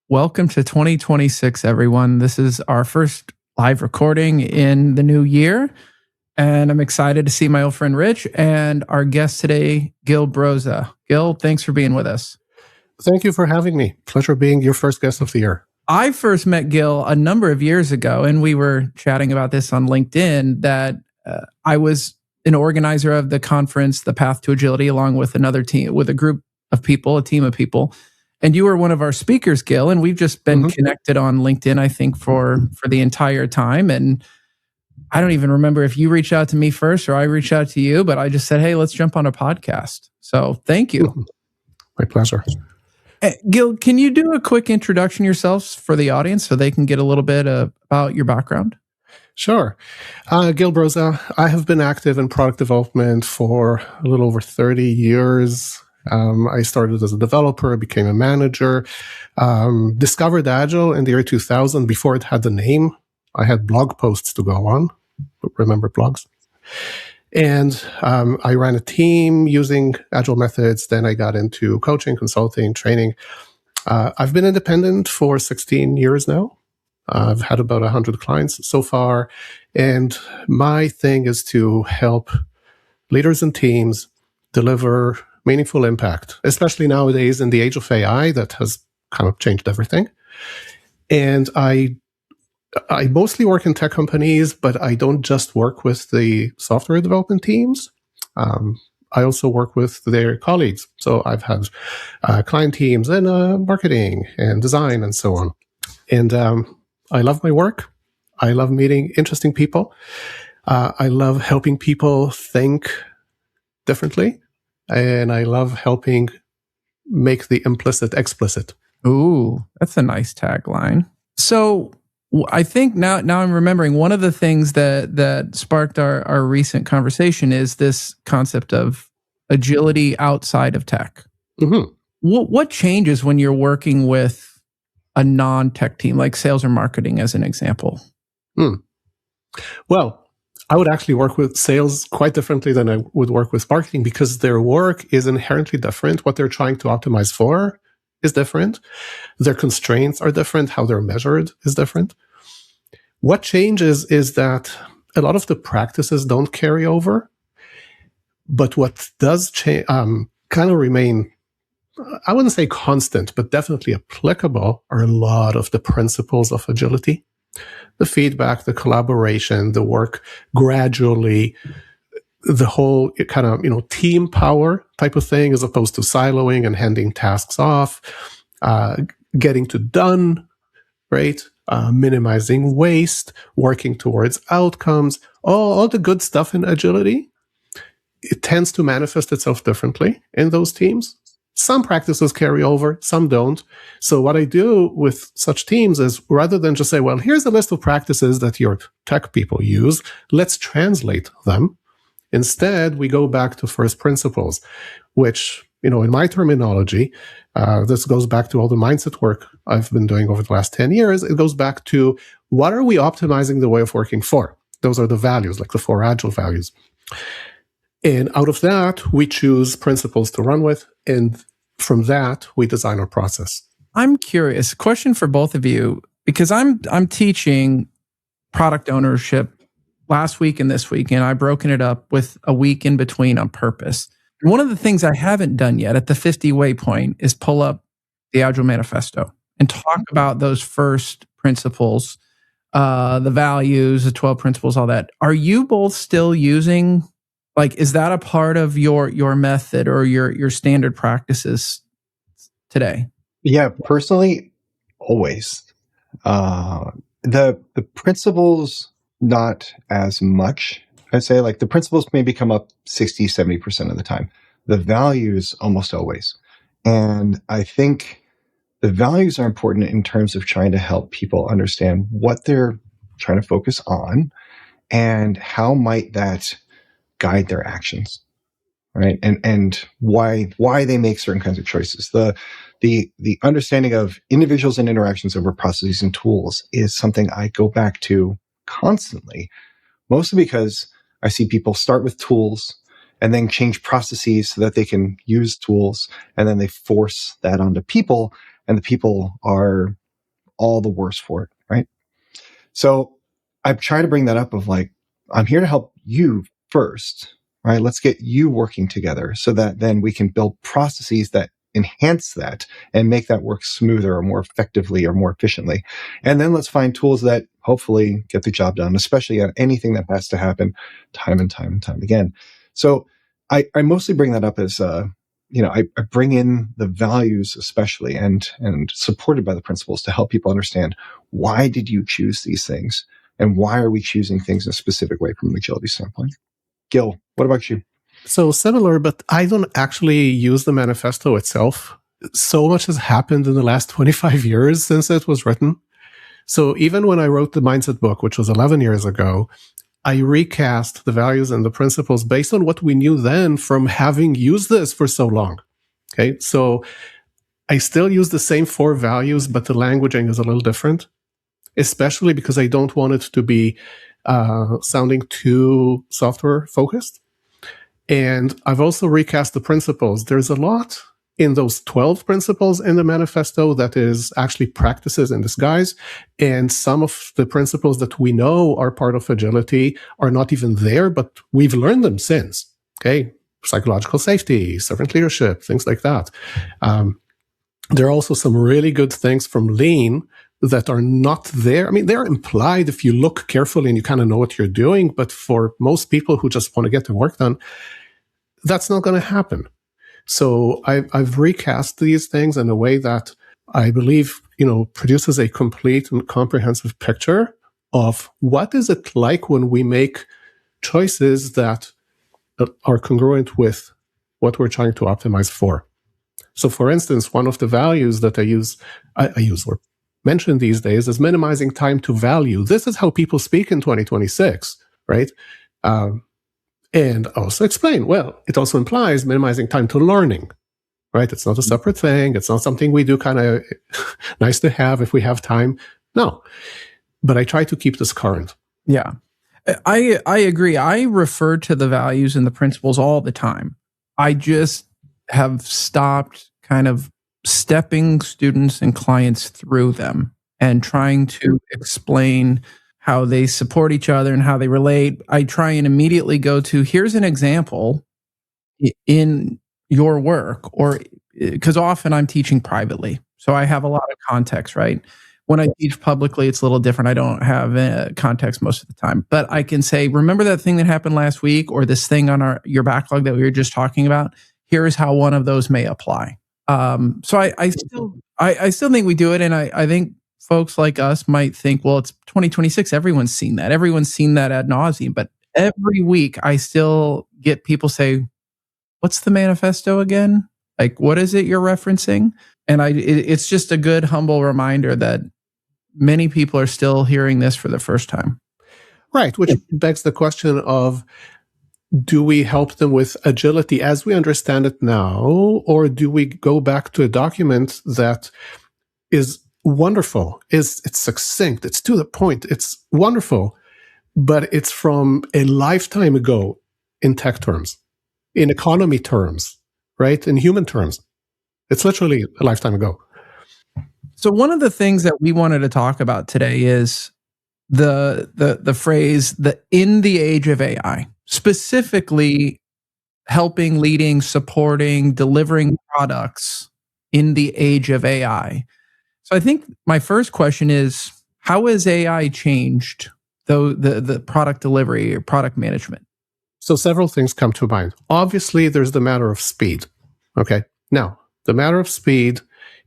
Welcome to 2026, everyone. This is our first live recording in the new year, and I'm excited to see my old friend Rich and our guest today, Gil Broza. Gil, thanks for being with us. Thank you for having me. Pleasure being your first guest of the year. I first met Gil a number of years ago, and we were chatting about this on LinkedIn, that I was an organizer of the conference, The Path to Agility, along with another team, with a group of people, a team of people. And you were one of our speakers, Gil, and we've just been connected on LinkedIn, I think, for the entire time. And I don't even remember if you reached out to me first or I reached out to you, but I just said, hey, let's jump on a podcast. So thank you. My pleasure. Gil, can you do a quick introduction yourselves for the audience so they can get a little bit about your background? Sure. Gil Broza. I have been active in product development for a little over 30 years. I started as a developer, became a manager, discovered Agile in the year 2000. Before it had the name, I had blog posts to go on. Remember blogs? And I ran a team using Agile methods. Then I got into coaching, consulting, training. I've been independent for 16 years now. I've had about 100 clients so far. And my thing is to help leaders and teams deliver meaningful impact, especially nowadays in the age of AI that has kind of changed everything. And I mostly work in tech companies, but I don't just work with the software development teams. I also work with their colleagues. So I've had client teams in marketing and design and so on. And I love my work. I love meeting interesting people. I love helping people think differently. And I love helping make the implicit explicit. Ooh, that's a nice tagline. So I think now I'm remembering one of the things that sparked our recent conversation is this concept of agility outside of tech. Mm-hmm. What changes when you're working with a non-tech team, like sales or marketing as an example? Well, I would actually work with sales quite differently than I would work with marketing because their work is inherently different. What they're trying to optimize for is different. Their constraints are different. How they're measured is different. What changes is that a lot of the practices don't carry over, but what does change, kind of remain, I wouldn't say constant, but definitely applicable are a lot of the principles of agility. The feedback, the collaboration, the work gradually, the whole kind of, team power type of thing, as opposed to siloing and handing tasks off, getting to done, right? Minimizing waste, working towards outcomes, all the good stuff in agility. It tends to manifest itself differently in those teams. Some practices carry over, some don't. So what I do with such teams is rather than just say, well, here's a list of practices that your tech people use, let's translate them. Instead, we go back to first principles, which, in my terminology, this goes back to all the mindset work I've been doing over the last 10 years. It goes back to what are we optimizing the way of working for? Those are the values, like the 4 Agile values. And out of that, we choose principles to run with. And from that, we design our process. I'm curious, question for both of you, because I'm teaching product ownership last week and this week, and I've broken it up with a week in between on purpose. One of the things I haven't done yet at the 50 waypoint is pull up the Agile Manifesto and talk about those first principles, the values, the 12 principles, all that. Are you both still using, is that a part of your method or your standard practices today? Yeah, personally, always. The principles, not as much. I'd say the principles maybe come up 60, 70% of the time. The values almost always. And I think the values are important in terms of trying to help people understand what they're trying to focus on and how might that guide their actions, right? And why they make certain kinds of choices. The understanding of individuals and interactions over processes and tools is something I go back to constantly, mostly because I see people start with tools and then change processes so that they can use tools, and then they force that onto people, and the people are all the worse for it, right? So I try to bring that up of like, I'm here to help you first, right? Let's get you working together so that then we can build processes that enhance that and make that work smoother or more effectively or more efficiently. And then let's find tools that hopefully get the job done, especially on anything that has to happen time and time and time again. So I mostly bring that up as, I bring in the values especially and supported by the principles to help people understand, why did you choose these things? And why are we choosing things in a specific way from an agility standpoint? Gil, what about you? So similar, but I don't actually use the manifesto itself. So much has happened in the last 25 years since it was written. So even when I wrote the mindset book, which was 11 years ago, I recast the values and the principles based on what we knew then from having used this for so long. Okay. So I still use the same 4 values, but the languaging is a little different, especially because I don't want it to be sounding too software focused. And I've also recast the principles. There's a lot in those 12 principles in the manifesto that is actually practices in disguise. And some of the principles that we know are part of agility are not even there, but we've learned them since. Okay. Psychological safety, servant leadership, things like that. There are also some really good things from Lean that are not there. I mean, they're implied if you look carefully and you kind of know what you're doing. But for most people who just want to get their work done, that's not going to happen. So I've recast these things in a way that I believe, produces a complete and comprehensive picture of what is it like when we make choices that are congruent with what we're trying to optimize for. So for instance, one of the values that I use or mention these days is minimizing time to value. This is how people speak in 2026, right? And also explain, well, it also implies minimizing time to learning, right? It's not a separate thing. It's not something we do kind of nice to have if we have time. No, but I try to keep this current. Yeah, I agree. I refer to the values and the principles all the time. I just have stopped kind of stepping students and clients through them and trying to explain how they support each other and how they relate. I try and immediately go to, here's an example in your work, or because often I'm teaching privately. So I have a lot of context, right? When I teach publicly, it's a little different. I don't have context most of the time, but I can say, remember that thing that happened last week, or this thing on your backlog that we were just talking about? Here is how one of those may apply. So I still think we do it. And I think folks like us might think, well, it's 2026. Everyone's seen that. Everyone's seen that ad nauseum. But every week I still get people say, what's the manifesto again? Like, what is it you're referencing? And it's just a good, humble reminder that many people are still hearing this for the first time. Right. Which begs the question of, do we help them with agility as we understand it now, or do we go back to a document that is wonderful, it's succinct, it's to the point, it's wonderful, but it's from a lifetime ago in tech terms, in economy terms, right? In human terms. It's literally a lifetime ago. So one of the things that we wanted to talk about today is the phrase, the in the age of AI, specifically helping, leading, supporting, delivering products in the age of AI. So I think my first question is, how has AI changed the product delivery or product management? So several things come to mind. Obviously, there's the matter of speed. Okay. Now, the matter of speed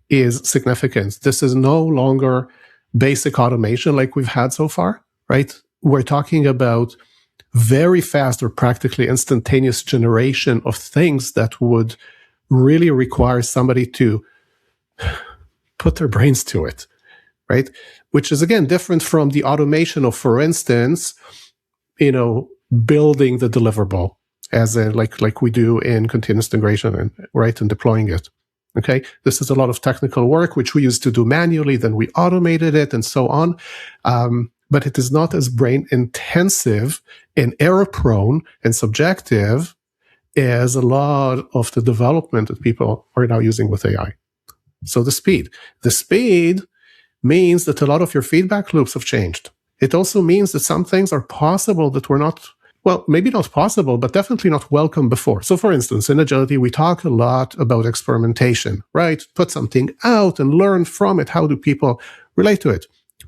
is significant. This is no longer basic automation like we've had so far, right? We're talking about very fast or practically instantaneous generation of things that would really require somebody to put their brains to it, right? Which is, again, different from the automation of, for instance, building the deliverable as like we do in continuous integration, and right, and deploying it. Okay, this is a lot of technical work which we used to do manually, then we automated it, and so on. But it is not as brain intensive and error prone and subjective as a lot of the development that people are now using with AI. So the speed. The speed means that a lot of your feedback loops have changed. It also means that some things are possible that were not, well, maybe not possible, but definitely not welcome before. So for instance, in agility, we talk a lot about experimentation, right? Put something out and learn from it. How do people relate to it?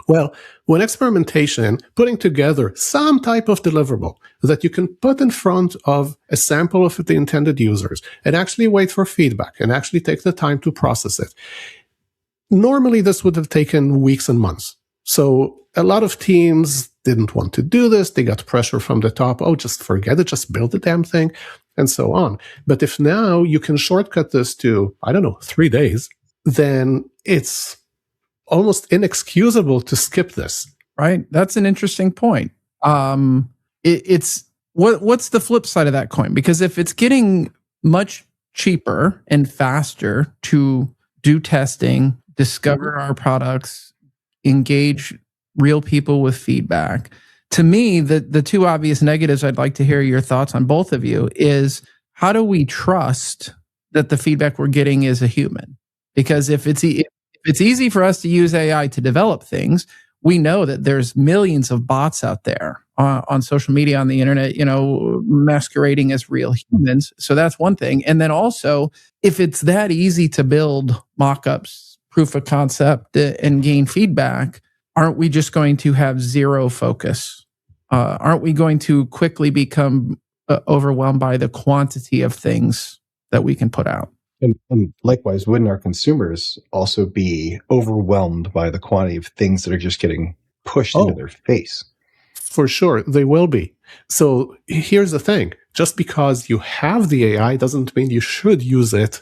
Well, when experimentation, putting together some type of deliverable that you can put in front of a sample of the intended users and actually wait for feedback and actually take the time to process it. Normally, this would have taken weeks and months. So a lot of teams didn't want to do this. They got pressure from the top. Oh, just forget it. Just build the damn thing and so on. But if now you can shortcut this to, 3 days, then it's almost inexcusable to skip this. Right. That's an interesting point. It's what's the flip side of that coin? Because if it's getting much cheaper and faster to do testing, discover our products, engage real people with feedback, to me, the two obvious negatives I'd like to hear your thoughts on, both of you, is how do we trust that the feedback we're getting is a human? Because if it's easy for us to use AI to develop things, we know that there's millions of bots out there on social media, on the internet, masquerading as real humans. So that's one thing. And then also, if it's that easy to build mock-ups, proof of concept, and gain feedback, aren't we just going to have zero focus? Aren't we going to quickly become overwhelmed by the quantity of things that we can put out? And likewise, wouldn't our consumers also be overwhelmed by the quantity of things that are just getting pushed into their face? For sure, they will be. So here's the thing. Just because you have the AI doesn't mean you should use it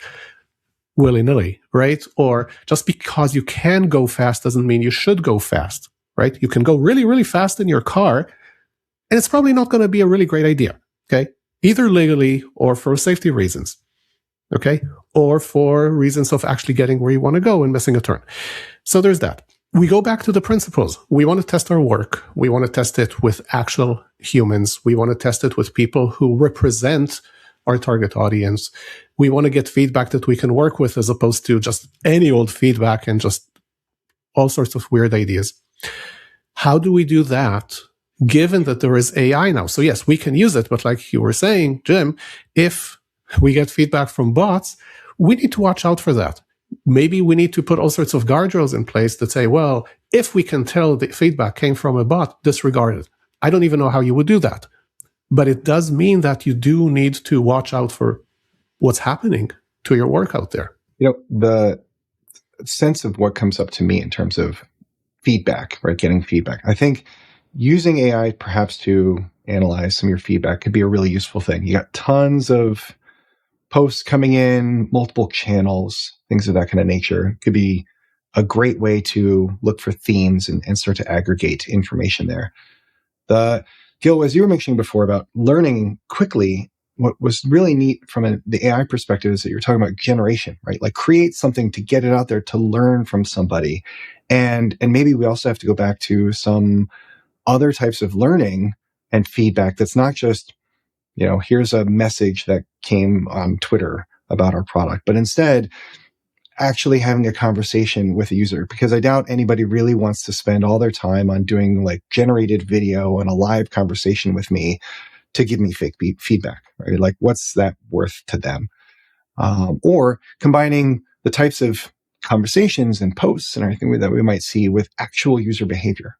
willy-nilly, right? Or just because you can go fast doesn't mean you should go fast, right? You can go really, really fast in your car, and it's probably not going to be a really great idea, okay? Either legally or for safety reasons. Okay, or for reasons of actually getting where you want to go and missing a turn. So there's that. We go back to the principles. We want to test our work. We want to test it with actual humans. We want to test it with people who represent our target audience. We want to get feedback that we can work with as opposed to just any old feedback and just all sorts of weird ideas. How do we do that given that there is AI now? So yes, we can use it, but like you were saying, Jim, if we get feedback from bots, we need to watch out for that. Maybe we need to put all sorts of guardrails in place that say, well, if we can tell the feedback came from a bot, disregard it. I don't even know how you would do that. But it does mean that you do need to watch out for what's happening to your work out there. The sense of what comes up to me in terms of feedback, right? Getting feedback. I think using AI perhaps to analyze some of your feedback could be a really useful thing. You got tons of posts coming in, multiple channels, things of that kind of nature. Could be a great way to look for themes and start to aggregate information there. Gil, as you were mentioning before about learning quickly, what was really neat from the AI perspective is that you're talking about generation, right? Like create something to get it out there to learn from somebody. And maybe we also have to go back to some other types of learning and feedback that's not just, here's a message that came on Twitter about our product, but instead actually having a conversation with a user, because I doubt anybody really wants to spend all their time on doing like generated video and a live conversation with me to give me fake feedback, right? Like what's that worth to them? Or combining the types of conversations and posts and everything that we might see with actual user behavior.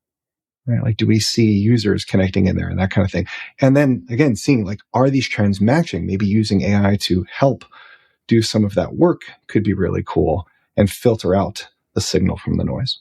Right? Like, do we see users connecting in there and that kind of thing? And then again, seeing like, are these trends matching? Maybe using AI to help do some of that work could be really cool and filter out the signal from the noise.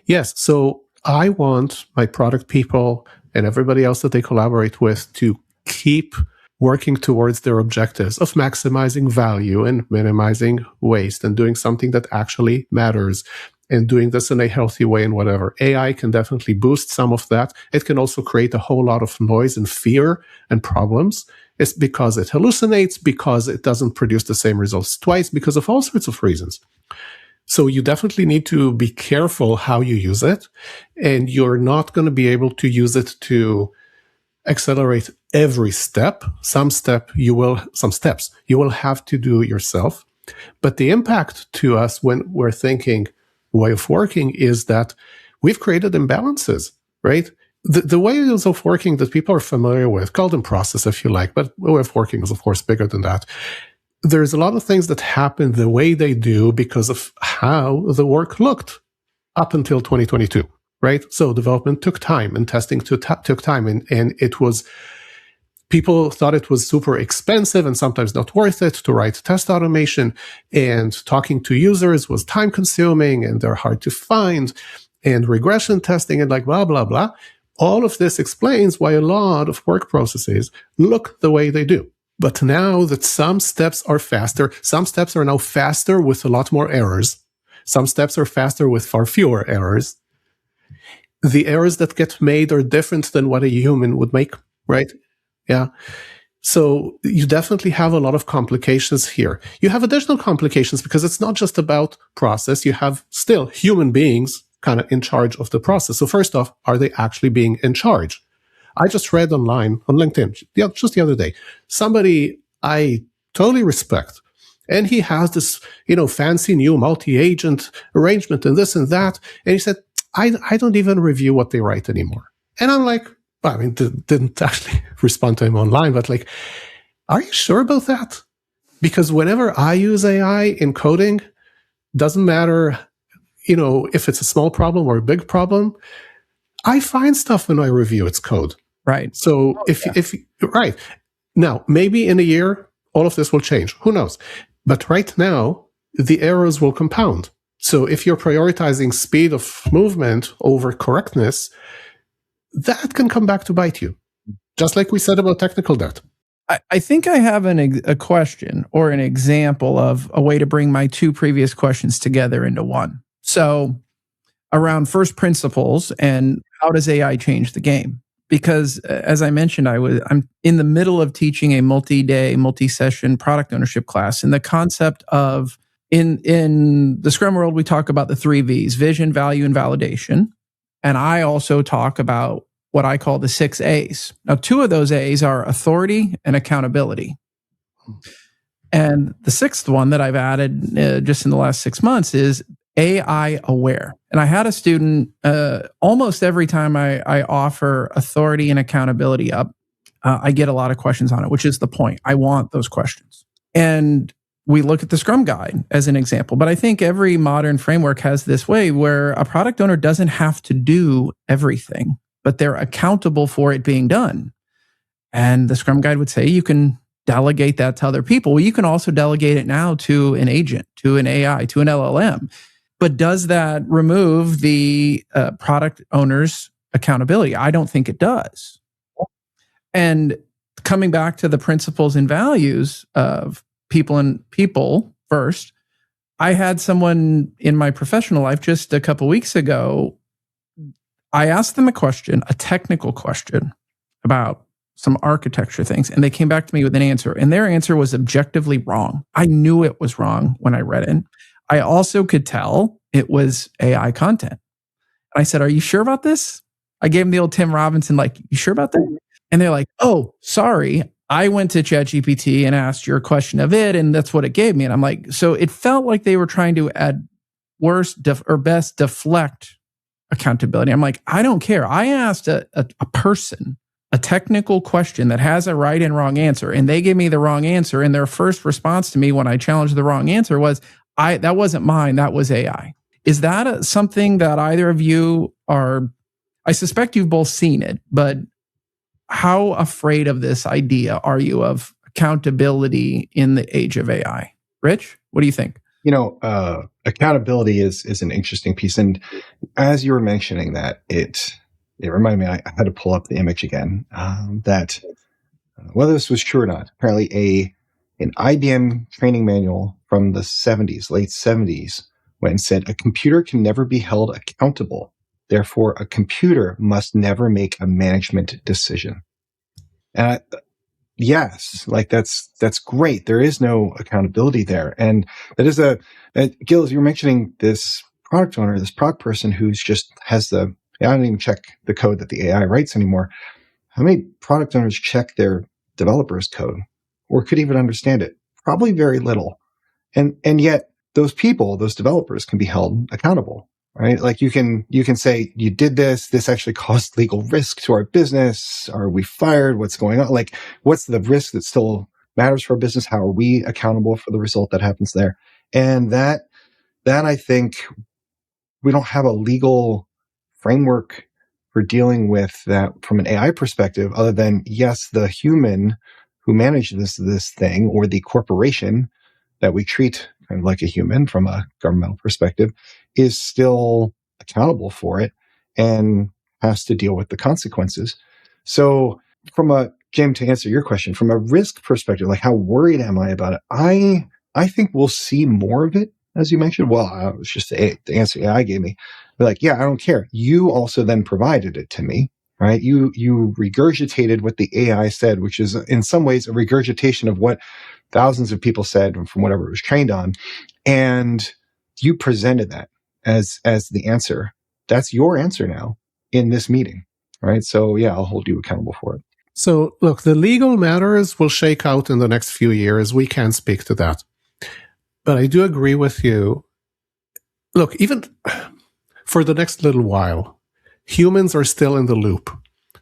Yes. So I want my product people and everybody else that they collaborate with to keep working towards their objectives of maximizing value and minimizing waste and doing something that actually matters and doing this in a healthy way and whatever. AI can definitely boost some of that. It can also create a whole lot of noise and fear and problems. It's because it hallucinates, because it doesn't produce the same results twice, because of all sorts of reasons. So you definitely need to be careful how you use it. And you're not going to be able to use it to accelerate every step. Some steps you will have to do yourself. But the impact to us when we're thinking way of working is that we've created imbalances, right? The ways of working that people are familiar with, call them process if you like, but way of working is of course bigger than that. There's a lot of things that happen the way they do because of how the work looked up until 2022, right? So development took time and testing took time, and it was, people thought it was super expensive and sometimes not worth it to write test automation, and talking to users was time consuming and they're hard to find, and regression testing and like blah, blah, blah. All of this explains why a lot of work processes look the way they do. But now that some steps are faster, some steps are now faster with a lot more errors. Some steps are faster with far fewer errors. The errors that get made are different than what a human would make, right? Yeah. So you definitely have a lot of complications here. You have additional complications because it's not just about process. You have still human beings kind of in charge of the process. So first off, are they actually being in charge? I just read online on LinkedIn just the other day, somebody I totally respect, and he has this, fancy new multi-agent arrangement and this and that. And he said, I don't even review what they write anymore. And I'm like, well, I mean, didn't actually respond to him online, but like, are you sure about that? Because whenever I use AI in coding, doesn't matter, if it's a small problem or a big problem, I find stuff when I review its code. Right. So if right now, maybe in a year, all of this will change. Who knows? But right now, the errors will compound. So if you're prioritizing speed of movement over correctness, that can come back to bite you. Just like we said about technical debt. I think I have a question or an example of a way to bring my two previous questions together into one. So around first principles and how does AI change the game? Because as I mentioned, I'm in the middle of teaching a multi-day, multi-session product ownership class, and the concept of in the Scrum world, we talk about the 3 V's: vision, value, and validation. And I also talk about what I call the 6 A's. Now, 2 of those A's are authority and accountability. And the 6th one that I've added just in the last 6 months is AI aware. And I had a student, almost every time I offer authority and accountability up, I get a lot of questions on it, which is the point. I want those questions. And we look at the Scrum Guide as an example, but I think every modern framework has this way where a product owner doesn't have to do everything, but they're accountable for it being done. And the Scrum Guide would say you can delegate that to other people. Well, you can also delegate it now to an agent, to an AI, to an LLM. But does that remove the product owner's accountability? I don't think it does. And coming back to the principles and values of people and people first, I had someone in my professional life just a couple weeks ago. I asked them a question, a technical question about some architecture things, and they came back to me with an answer, and their answer was objectively wrong. I knew it was wrong when I read it. I also could tell it was AI content. And I said, "Are you sure about this?" I gave them the old Tim Robinson, like, "You sure about that?" And they're like, "Oh, sorry. I went to ChatGPT and asked your question of it, and that's what it gave me." And I'm like, so it felt like they were trying to at worst or best deflect accountability. I'm like, I don't care. I asked a person a technical question that has a right and wrong answer, and they gave me the wrong answer. And their first response to me when I challenged the wrong answer was, that wasn't mine, that was AI. Is that something that either of you are, I suspect you've both seen it, but how afraid of this idea are you of accountability in the age of AI? Rich, what do you think? Accountability is an interesting piece. And as you were mentioning that, it reminded me, I had to pull up the image again, that whether this was true or not, apparently an IBM training manual from the 70s, late 70s, went and said, a computer can never be held accountable. Therefore, a computer must never make a management decision. And yes, like that's great. There is no accountability there. And that is Gil, as you're mentioning this product owner, this product person who's just has I don't even check the code that the AI writes anymore. How many product owners check their developers' code or could even understand it? Probably very little. And yet those people, those developers can be held accountable, right? Like you can say, you did this actually caused legal risk to our business. Are we fired? What's going on? Like, what's the risk that still matters for our business? How are we accountable for the result that happens there? And that I think we don't have a legal framework for dealing with that from an AI perspective, other than, yes, the human who managed this thing, or the corporation that we treat kind of like a human from a governmental perspective, is still accountable for it and has to deal with the consequences. So Jim, to answer your question, from a risk perspective, like how worried am I about it? I think we'll see more of it, as you mentioned. Well, it was just the answer AI gave me. But like, yeah, I don't care. You also then provided it to me, right? You regurgitated what the AI said, which is in some ways a regurgitation of what thousands of people said from whatever it was trained on. And you presented that as the answer. That's your answer now in this meeting, right? So yeah, I'll hold you accountable for it. So look, the legal matters will shake out in the next few years. We can't speak to that. But I do agree with you. Look, even for the next little while, humans are still in the loop.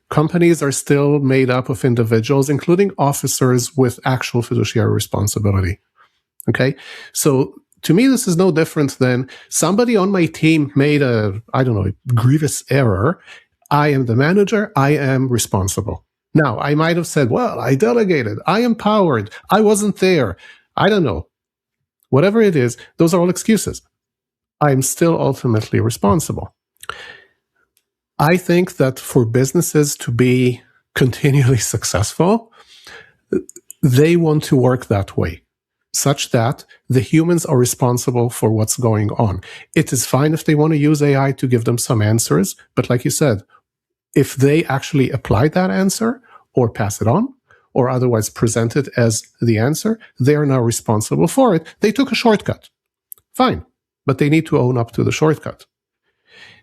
Companies are still made up of individuals, including officers with actual fiduciary responsibility. Okay? So to me, this is no different than somebody on my team made a grievous error. I am the manager. I am responsible. Now, I might have said, well, I delegated. I empowered. I wasn't there. I don't know. Whatever it is, those are all excuses. I'm still ultimately responsible. I think that for businesses to be continually successful, they want to work that way, such that the humans are responsible for what's going on. It is fine if they want to use AI to give them some answers, but like you said, if they actually apply that answer or pass it on, or otherwise present it as the answer, they are now responsible for it. They took a shortcut. Fine. But they need to own up to the shortcut.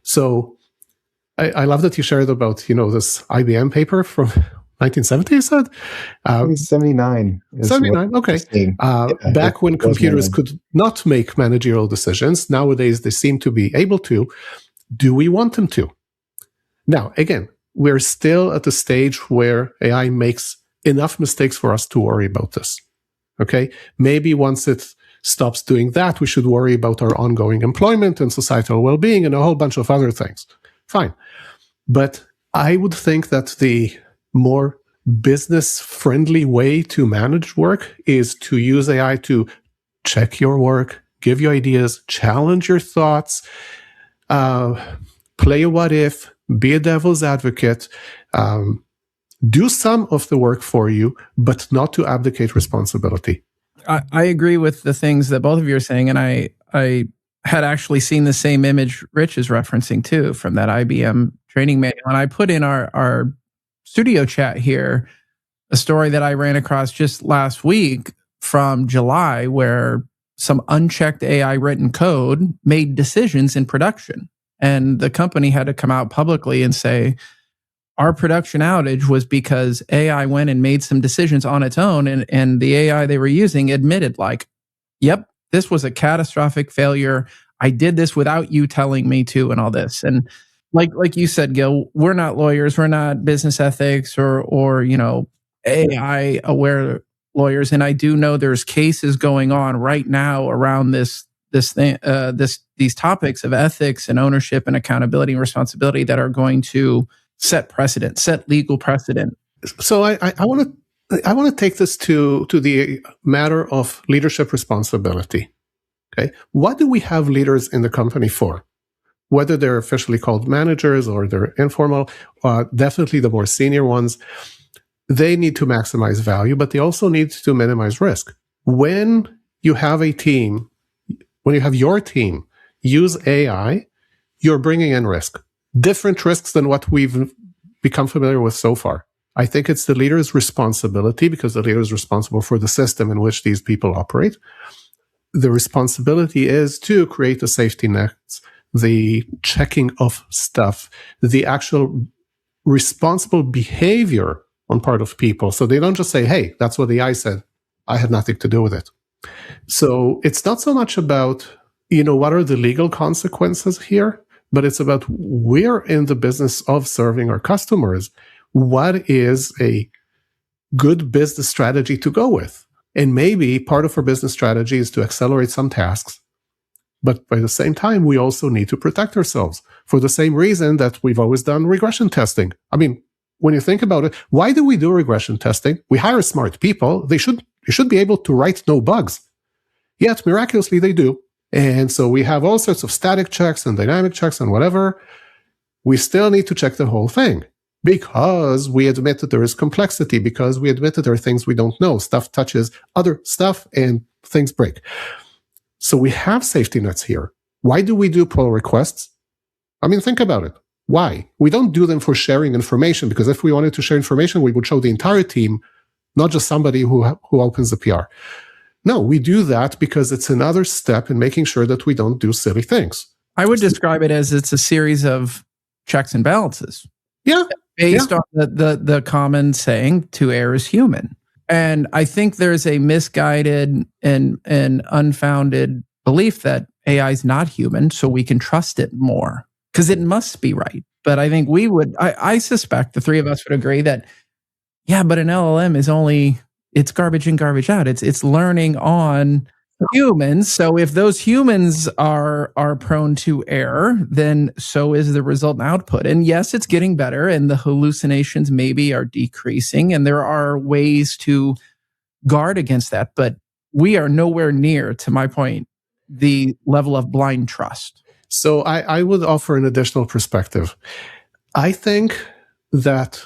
So I love that you shared about, this IBM paper from 1970, you said? 79. 79, okay. Back when computers could not make managerial decisions, nowadays they seem to be able to. Do we want them to? Now, again, we're still at the stage where AI makes enough mistakes for us to worry about this. Okay? Maybe once it stops doing that, we should worry about our ongoing employment and societal well-being and a whole bunch of other things. Fine. But I would think that the more business-friendly way to manage work is to use AI to check your work, give you ideas, challenge your thoughts, play a what if, be a devil's advocate, do some of the work for you, but not to abdicate responsibility. I agree with the things that both of you are saying, and I had actually seen the same image Rich is referencing too from that IBM training manual. And I put in our studio chat here a story that I ran across just last week from July, where some unchecked AI written code made decisions in production. And the company had to come out publicly and say, our production outage was because AI went and made some decisions on its own, and the AI they were using admitted, like, yep, this was a catastrophic failure. I did this without you telling me to, and all this. And like you said, Gil, we're not lawyers, we're not business ethics or AI aware lawyers. And I do know there's cases going on right now around these topics of ethics and ownership and accountability and responsibility that are going to set legal precedent. So I want to take this to the matter of leadership responsibility. Okay, what do we have leaders in the company for? Whether they're officially called managers or they're informal, definitely the more senior ones, they need to maximize value, but they also need to minimize risk. When you have a team, when you have your team use AI, you're bringing in risk. Different risks than what we've become familiar with so far. I think it's the leader's responsibility, because the leader is responsible for the system in which these people operate. The responsibility is to create the safety nets, the checking of stuff, the actual responsible behavior on part of people. So they don't just say, hey, that's what the AI said. I had nothing to do with it. So it's not so much about, what are the legal consequences here, but it's about we're in the business of serving our customers. What is a good business strategy to go with? And maybe part of our business strategy is to accelerate some tasks. But by the same time, we also need to protect ourselves for the same reason that we've always done regression testing. I mean, when you think about it, why do we do regression testing? We hire smart people. They should be able to write no bugs. Yet, miraculously, they do. And so we have all sorts of static checks and dynamic checks and whatever. We still need to check the whole thing because we admit that there is complexity, because we admit that there are things we don't know. Stuff touches other stuff and things break. So we have safety nets here. Why do we do pull requests? I mean, think about it. Why? We don't do them for sharing information, because if we wanted to share information, we would show the entire team, not just somebody who opens the PR. No, we do that because it's another step in making sure that we don't do silly things. I would describe it as it's a series of checks and balances. Yeah. Based on the common saying, to err is human. And I think there's a misguided and unfounded belief that AI is not human, so we can trust it more because it must be right. But I think I suspect the three of us would agree that, but an LLM is it's garbage in, garbage out. It's learning on humans. So if those humans are prone to error, then so is the result and output. And yes, it's getting better and the hallucinations maybe are decreasing and there are ways to guard against that. But we are nowhere near, to my point, the level of blind trust. So I would offer an additional perspective. I think that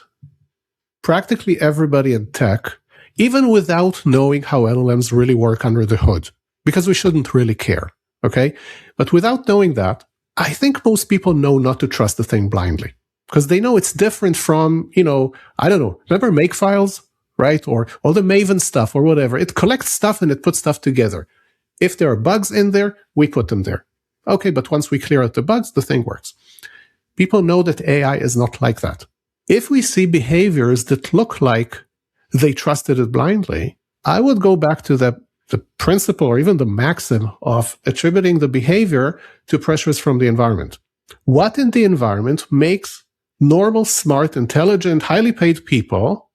practically everybody in tech, even without knowing how LLMs really work under the hood, because we shouldn't really care, okay? But without knowing that, I think most people know not to trust the thing blindly, because they know it's different from, I don't know, remember Makefiles, right? Or all the Maven stuff or whatever. It collects stuff and it puts stuff together. If there are bugs in there, we put them there. Okay, but once we clear out the bugs, the thing works. People know that AI is not like that. If we see behaviors that look like they trusted it blindly, I would go back to the principle or even the maxim of attributing the behavior to pressures from the environment. What in the environment makes normal, smart, intelligent, highly paid people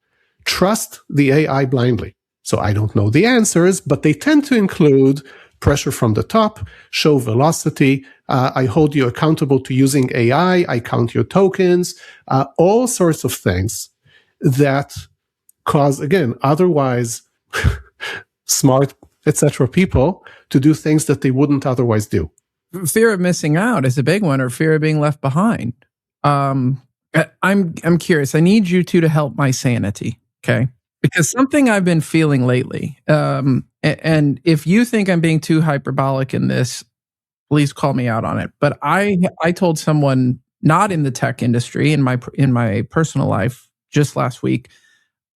trust the AI blindly? So I don't know the answers, but they tend to include pressure from the top, show velocity, I hold you accountable to using AI, I count your tokens, all sorts of things that cause, again, otherwise smart, etc. people to do things that they wouldn't otherwise do. Fear of missing out is a big one, or fear of being left behind. I'm curious. I need you two to help my sanity, okay? Because something I've been feeling lately, and if you think I'm being too hyperbolic in this, please call me out on it. But I told someone not in the tech industry, in my personal life, just last week,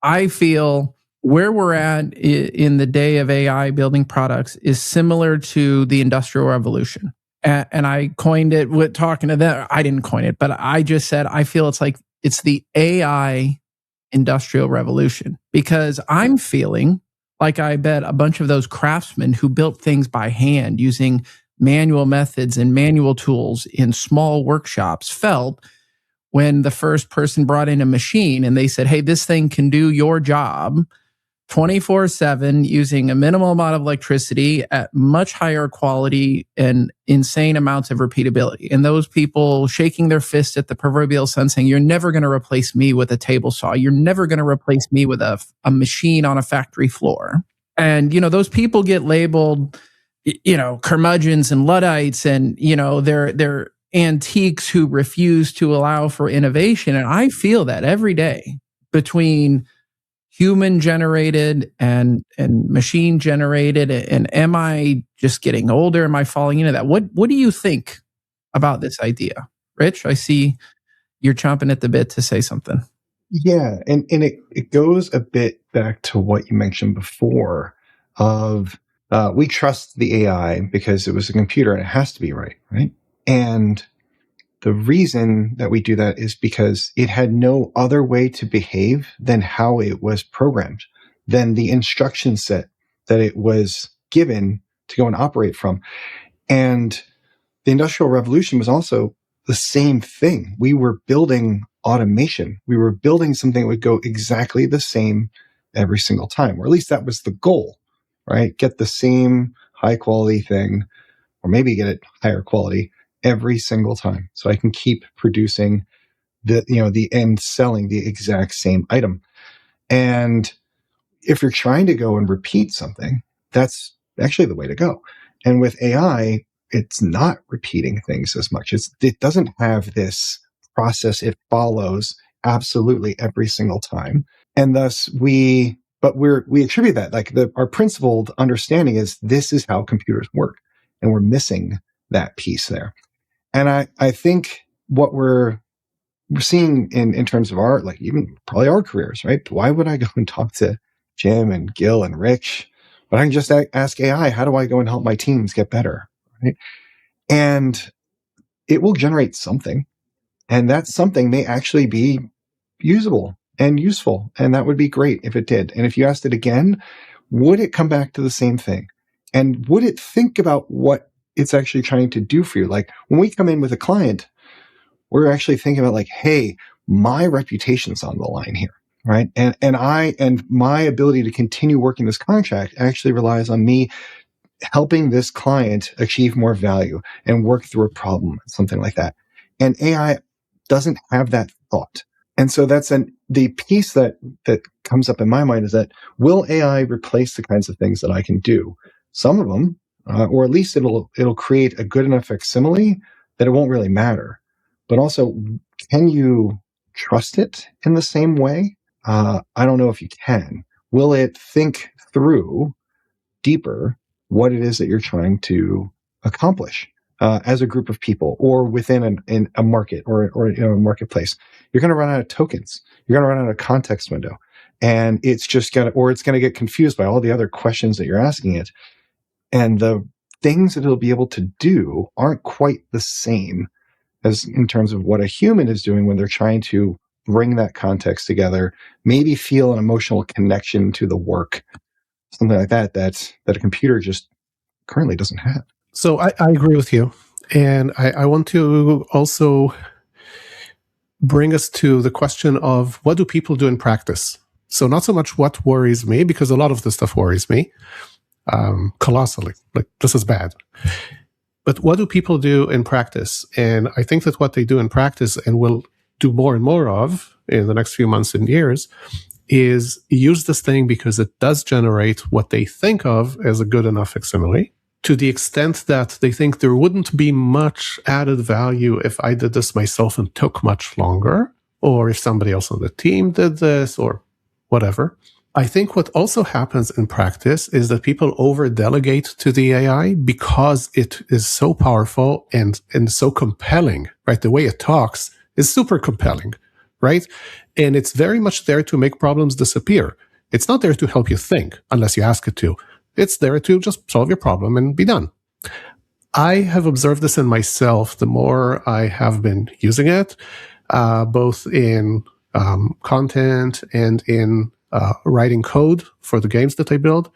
I feel where we're at in the day of AI building products is similar to the Industrial Revolution. And I coined it with talking to them. I didn't coin it, but I just said, I feel it's the AI Industrial Revolution, because I'm feeling like I bet a bunch of those craftsmen who built things by hand using manual methods and manual tools in small workshops felt when the first person brought in a machine and they said, hey, this thing can do your job 24/7 using a minimal amount of electricity at much higher quality and insane amounts of repeatability. And those people shaking their fist at the proverbial sun saying, you're never going to replace me with a table saw. You're never going to replace me with a machine on a factory floor. And, those people get labeled, curmudgeons and Luddites and, they're antiques who refuse to allow for innovation. And I feel that every day between human generated and machine generated. And am I just getting older? Am I falling into that? What do you think about this idea? Rich, I see you're chomping at the bit to say something. Yeah. And it goes a bit back to what you mentioned before of we trust the AI because it was a computer and it has to be right? And the reason that we do that is because it had no other way to behave than how it was programmed, than the instruction set that it was given to go and operate from. And the Industrial Revolution was also the same thing. We were building automation. We were building something that would go exactly the same every single time, or at least that was the goal, right? Get the same high quality thing, or maybe get it higher quality every single time. So I can keep producing and selling the exact same item. And if you're trying to go and repeat something, that's actually the way to go. And with AI, it's not repeating things as much. It doesn't have this process it follows absolutely every single time. And thus we attribute that, like our principled understanding is this is how computers work. And we're missing that piece there. And I think what we're seeing in terms of our, like even probably our careers, right? Why would I go and talk to Jim and Gil and Rich? But I can just ask AI, how do I go and help my teams get better? Right? And it will generate something. And that something may actually be usable and useful. And that would be great if it did. And if you asked it again, would it come back to the same thing? And would it think about what it's actually trying to do for you? Like when we come in with a client, we're actually thinking about like, hey, my reputation's on the line here, right? And my ability to continue working this contract actually relies on me helping this client achieve more value and work through a problem, something like that. And AI doesn't have that thought. And so that's the piece that comes up in my mind is that will AI replace the kinds of things that I can do? Some of them, or at least it'll create a good enough facsimile that it won't really matter. But also, can you trust it in the same way? I don't know if you can. Will it think through deeper what it is that you're trying to accomplish as a group of people or within a market or a marketplace? You're going to run out of tokens. You're going to run out of context window. And it's going to get confused by all the other questions that you're asking it. And the things that it'll be able to do aren't quite the same as in terms of what a human is doing when they're trying to bring that context together, maybe feel an emotional connection to the work, something like that a computer just currently doesn't have. So I agree with you. And I want to also bring us to the question of what do people do in practice? So not so much what worries me, because a lot of this stuff worries me colossally. Like, this is bad. But what do people do in practice? And I think that what they do in practice, and will do more and more of in the next few months and years, is use this thing because it does generate what they think of as a good enough facsimile, to the extent that they think there wouldn't be much added value if I did this myself and took much longer, or if somebody else on the team did this, or whatever. I think what also happens in practice is that people over-delegate to the AI because it is so powerful and so compelling, right? The way it talks is super compelling, right? And it's very much there to make problems disappear. It's not there to help you think, unless you ask it to. It's there to just solve your problem and be done. I have observed this in myself the more I have been using it, both in content and in writing code for the games that I build,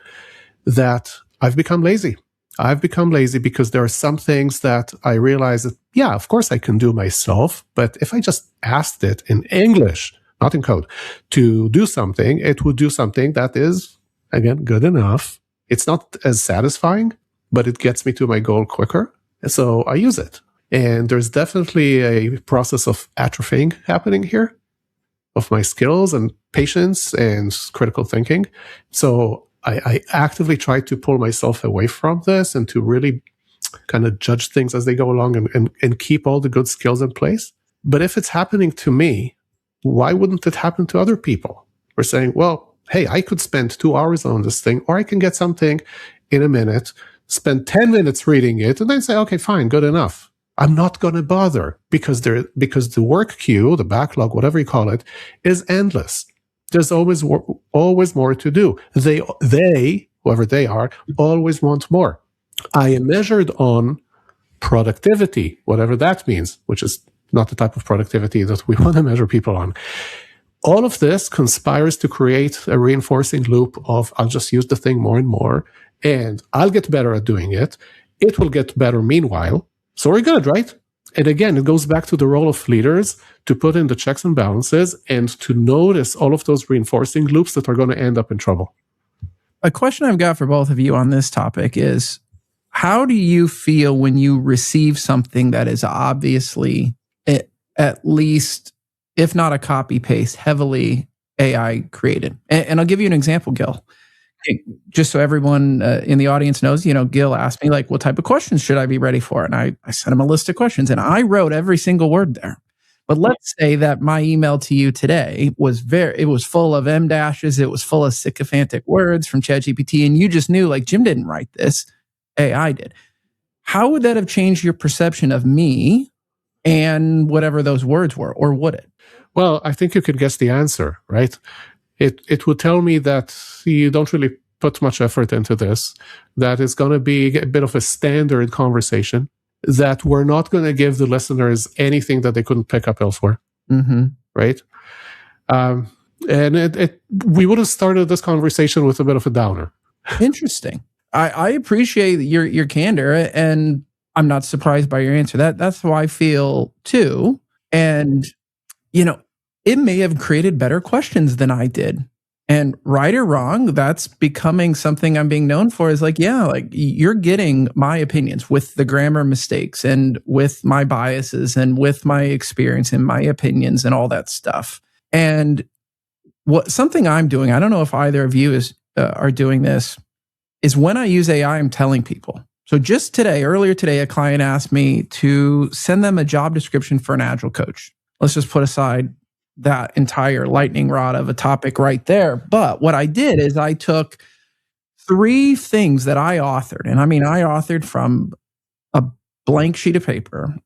that I've become lazy. I've become lazy because there are some things that I realize that, yeah, of course I can do myself, but if I just asked it in English, not in code, to do something, it would do something that is, again, good enough. It's not as satisfying, but it gets me to my goal quicker. So I use it. And there's definitely a process of atrophying happening here of my skills and patience and critical thinking. So I actively try to pull myself away from this and to really kind of judge things as they go along and keep all the good skills in place. But if it's happening to me, why wouldn't it happen to other people? We're saying, well, hey, I could spend 2 hours on this thing, or I can get something in a minute, spend 10 minutes reading it, and then say, okay, fine, good enough. I'm not going to bother because the work queue, the backlog, whatever you call it, is endless. There's always more to do. They, whoever they are, always want more. I am measured on productivity, whatever that means, which is not the type of productivity that we want to measure people on. All of this conspires to create a reinforcing loop of I'll just use the thing more and more, and I'll get better at doing it. It will get better meanwhile. So we're good, right? And again, it goes back to the role of leaders to put in the checks and balances and to notice all of those reinforcing loops that are going to end up in trouble. A question I've got for both of you on this topic is, how do you feel when you receive something that is obviously, at least, if not a copy paste, heavily AI created? And I'll give you an example, Gil. Just so everyone in the audience knows, Gil asked me, like, what type of questions should I be ready for? And I sent him a list of questions, and I wrote every single word there. But let's say that my email to you today was it was full of M dashes, it was full of sycophantic words from ChatGPT, and you just knew, like, Jim didn't write this, AI did. How would that have changed your perception of me and whatever those words were, or would it? Well, I think you could guess the answer, right? It would tell me that you don't really put much effort into this, that it's going to be a bit of a standard conversation, that we're not going to give the listeners anything that they couldn't pick up elsewhere, right? And we would have started this conversation with a bit of a downer. Interesting. I appreciate your candor, and I'm not surprised by your answer. That's how I feel too. And, it may have created better questions than I did. And right or wrong, that's becoming something I'm being known for, is like, you're getting my opinions with the grammar mistakes and with my biases and with my experience and my opinions and all that stuff. And something I'm doing, I don't know if either of you are doing this, is when I use AI, I'm telling people. So just earlier today, a client asked me to send them a job description for an Agile coach. Let's just put aside that entire lightning rod of a topic right there. But what I did is I took 3 things that I authored. And I authored from a blank sheet of paper.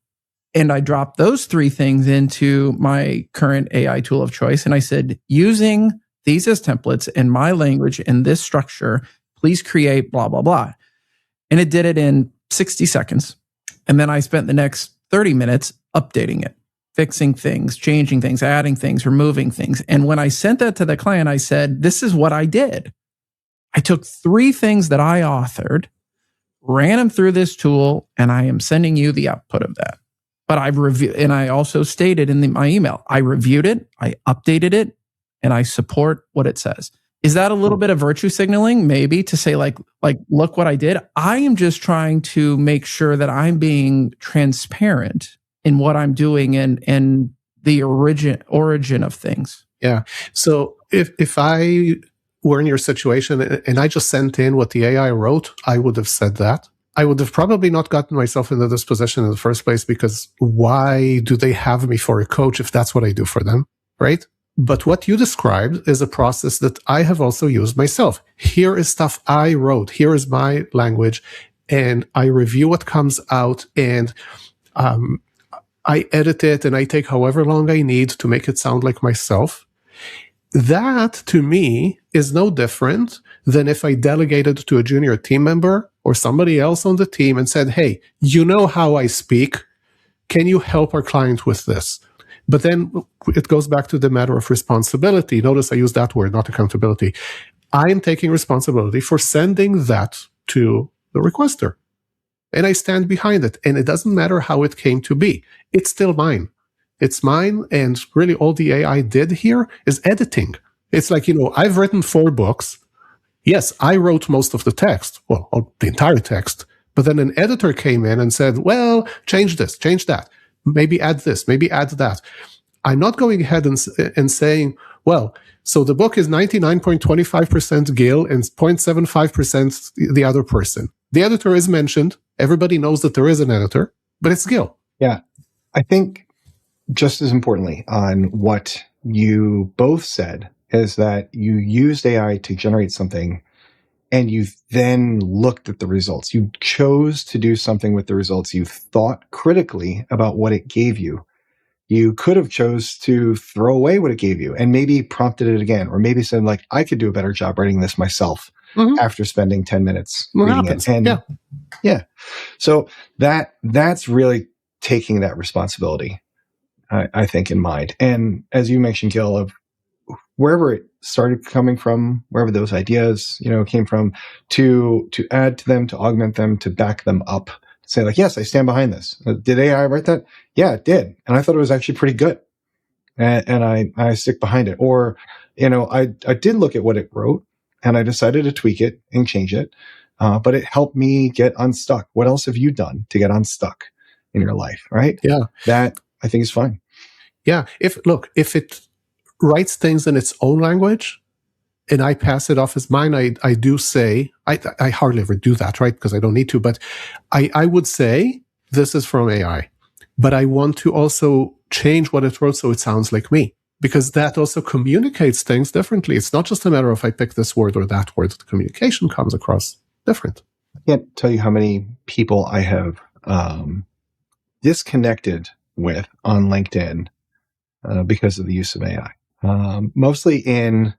And I dropped those 3 things into my current AI tool of choice. And I said, using these as templates in my language in this structure, please create blah, blah, blah. And it did it in 60 seconds. And then I spent the next 30 minutes updating it, fixing things, changing things, adding things, removing things. And when I sent that to the client, I said, this is what I did. I took 3 things that I authored, ran them through this tool, and I am sending you the output of that. But I've reviewed, and I also stated in my email, I reviewed it, I updated it, and I support what it says. Is that a little bit of virtue signaling? Maybe to say like, look what I did. I am just trying to make sure that I'm being transparent in what I'm doing and the origin of things. Yeah. So if I were in your situation and I just sent in what the AI wrote, I would have said that. I would have probably not gotten myself into this position in the first place, because why do they have me for a coach if that's what I do for them, right? But what you described is a process that I have also used myself. Here is stuff I wrote. Here is my language. And I review what comes out, and I edit it, and I take however long I need to make it sound like myself. That, to me, is no different than if I delegated to a junior team member or somebody else on the team and said, hey, you know how I speak. Can you help our client with this? But then it goes back to the matter of responsibility. Notice I use that word, not accountability. I am taking responsibility for sending that to the requester. And I stand behind it. And it doesn't matter how it came to be. It's still mine. It's mine. And really all the AI did here is editing. It's like, I've written 4 books. Yes, I wrote most of the text. Well, the entire text. But then an editor came in and said, well, change this, change that. Maybe add this, maybe add that. I'm not going ahead and saying, well, so the book is 99.25% Gil and 0.75% the other person. The editor is mentioned. Everybody knows that there is an editor, but it's Gil. Yeah. I think just as importantly on what you both said is that you used AI to generate something, and you then looked at the results. You chose to do something with the results. You thought critically about what it gave you. You could have chose to throw away what it gave you and maybe prompted it again, or maybe said, like, I could do a better job writing this myself after spending 10 minutes reading it. And yeah. So that's really taking that responsibility, I think, in mind. And as you mentioned, Gil, of wherever it started coming from, wherever those ideas, came from, to add to them, to augment them, to back them up, to say like, yes, I stand behind this. Did AI write that? Yeah, it did. And I thought it was actually pretty good. And I stick behind it. Or, I did look at what it wrote and I decided to tweak it and change it. But it helped me get unstuck. What else have you done to get unstuck in your life? Right. Yeah. That I think is fine. Yeah. If it writes things in its own language and I pass it off as mine, I do say, I hardly ever do that, right? Because I don't need to, but I would say this is from AI, but I want to also change what it wrote so it sounds like me, because that also communicates things differently. It's not just a matter of I pick this word or that word. The communication comes across different. I can't tell you how many people I have disconnected with on LinkedIn because of the use of AI. Mostly in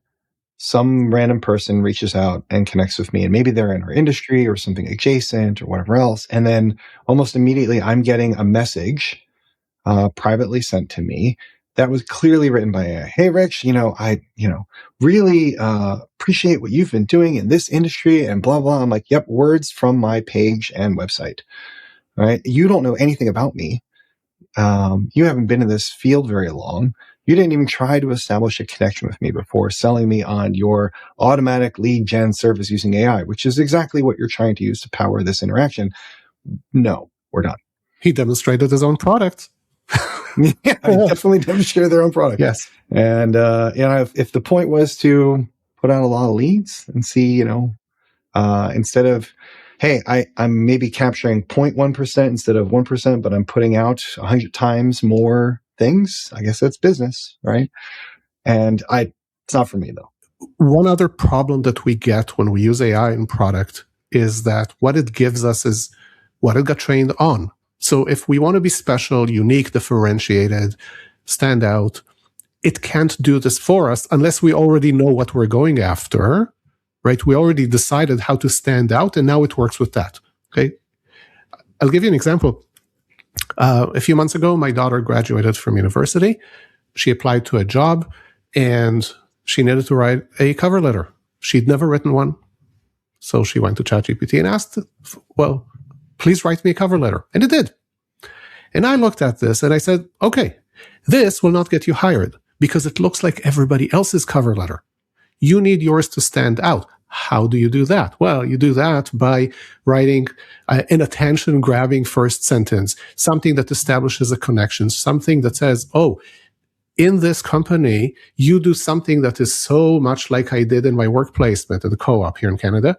some random person reaches out and connects with me, and maybe they're in our industry or something adjacent or whatever else. And then almost immediately I'm getting a message privately sent to me that was clearly written by AI. Hey, Rich, I really appreciate what you've been doing in this industry and blah, blah. I'm like, yep, words from my page and website. All right. You don't know anything about me. You haven't been in this field very long. You didn't even try to establish a connection with me before selling me on your automatic lead gen service using AI, which is exactly what you're trying to use to power this interaction. No, we're done. He demonstrated his own product. Yeah, I definitely demonstrated their own product. Yes. And, if the point was to put out a lot of leads and see, instead of, hey, I'm maybe capturing 0.1% instead of 1%, but I'm putting out 100 times more things. I guess that's business, right? And it's not for me though. One other problem that we get when we use AI in product is that what it gives us is what it got trained on. So if we want to be special, unique, differentiated, stand out, it can't do this for us unless we already know what we're going after, right? We already decided how to stand out, and now it works with that, okay? I'll give you an example. A few months ago, my daughter graduated from university. She applied to a job, and she needed to write a cover letter. She'd never written one. So she went to ChatGPT and asked, well, please write me a cover letter. And it did. And I looked at this and I said, okay, this will not get you hired because it looks like everybody else's cover letter. You need yours to stand out. How do you do that? Well, you do that by writing an attention-grabbing first sentence, something that establishes a connection, something that says, oh, in this company, you do something that is so much like I did in my work placement at the co-op here in Canada.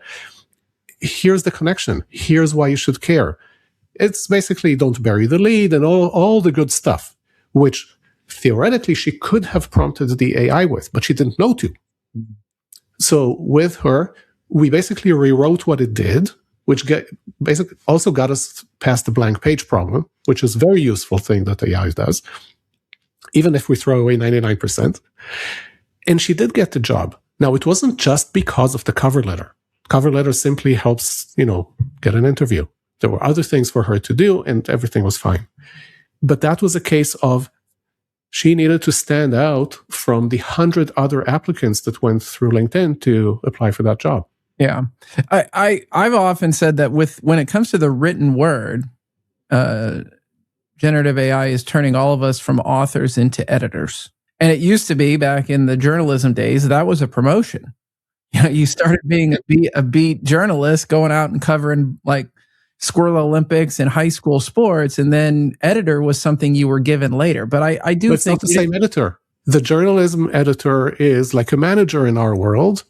Here's the connection. Here's why you should care. It's basically don't bury the lead and all the good stuff, which theoretically she could have prompted the AI with, but she didn't know to. So with her, we basically rewrote what it did, which basically also got us past the blank page problem, which is a very useful thing that AI does, even if we throw away 99%. And she did get the job. Now, it wasn't just because of the cover letter. Cover letter simply helps, get an interview. There were other things for her to do, and everything was fine. But that was a case of she needed to stand out from the 100 other applicants that went through LinkedIn to apply for that job. Yeah. I've often said that when it comes to the written word, generative AI is turning all of us from authors into editors. And it used to be back in the journalism days, that was a promotion. You started being a beat journalist, going out and covering like Squirrel Olympics and high school sports, and then editor was something you were given later. But I do but think it's not the same editor. The journalism editor is like a manager in our world,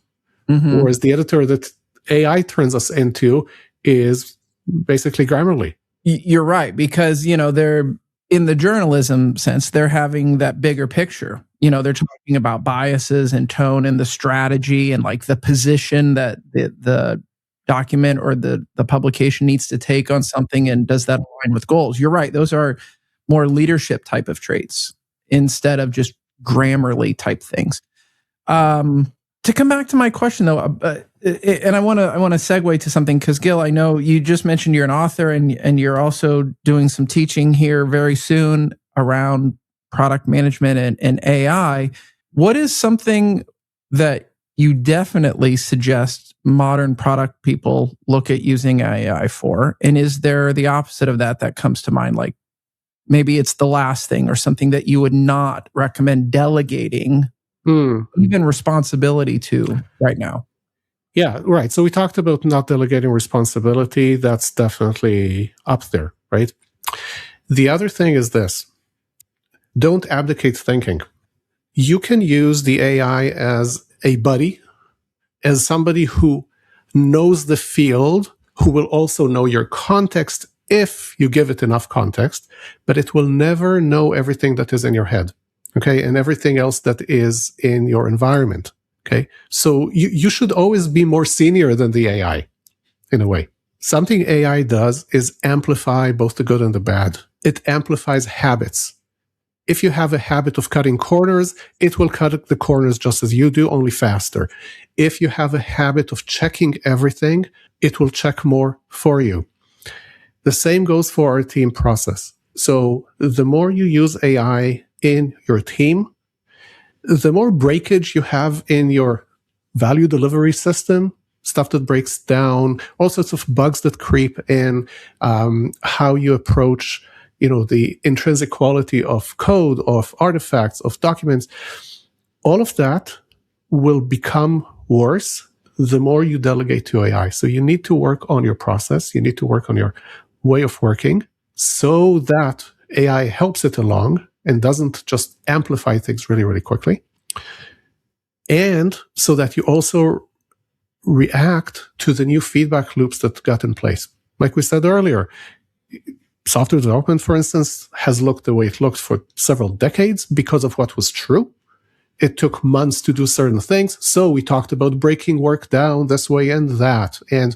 whereas the editor that AI turns us into is basically Grammarly. You're right, because they're in the journalism sense, they're having that bigger picture. They're talking about biases and tone and the strategy and like the position that the document or the publication needs to take on something, and does that align with goals? You're right. Those are more leadership type of traits instead of just Grammarly type things. To come back to my question though, and I want to segue to something, because Gil, I know you just mentioned you're an author and you're also doing some teaching here very soon around product management and AI. What is something that you definitely suggest modern product people look at using AI for? And is there the opposite of that comes to mind? Like maybe it's the last thing or something that you would not recommend delegating even responsibility to right now? Yeah, right. So we talked about not delegating responsibility. That's definitely up there, right? The other thing is this. Don't abdicate thinking. You can use the AI as a buddy, as somebody who knows the field, who will also know your context if you give it enough context, but it will never know everything that is in your head, okay, and everything else that is in your environment, okay? So you should always be more senior than the AI, in a way. Something AI does is amplify both the good and the bad. It amplifies habits. If you have a habit of cutting corners, it will cut the corners just as you do, only faster. If you have a habit of checking everything, it will check more for you. The same goes for our team process. So the more you use AI in your team, the more breakage you have in your value delivery system, stuff that breaks down, all sorts of bugs that creep in, how you approach the intrinsic quality of code, of artifacts, of documents, all of that will become worse the more you delegate to AI. So you need to work on your process. You need to work on your way of working so that AI helps it along and doesn't just amplify things really, really quickly. And so that you also react to the new feedback loops that got in place. Like we said earlier, software development, for instance, has looked the way it looked for several decades because of what was true. It took months to do certain things. So we talked about breaking work down this way and that, and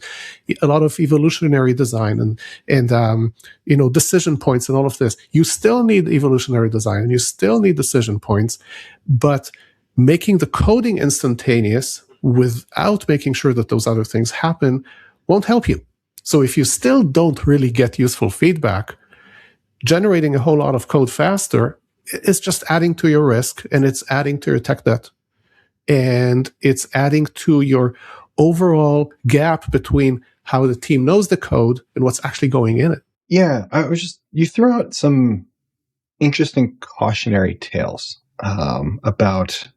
a lot of evolutionary design and decision points and all of this. You still need evolutionary design and you still need decision points, but making the coding instantaneous without making sure that those other things happen won't help you. So if you still don't really get useful feedback, generating a whole lot of code faster is just adding to your risk, and it's adding to your tech debt, and it's adding to your overall gap between how the team knows the code and what's actually going in it. Yeah, you threw out some interesting cautionary tales about,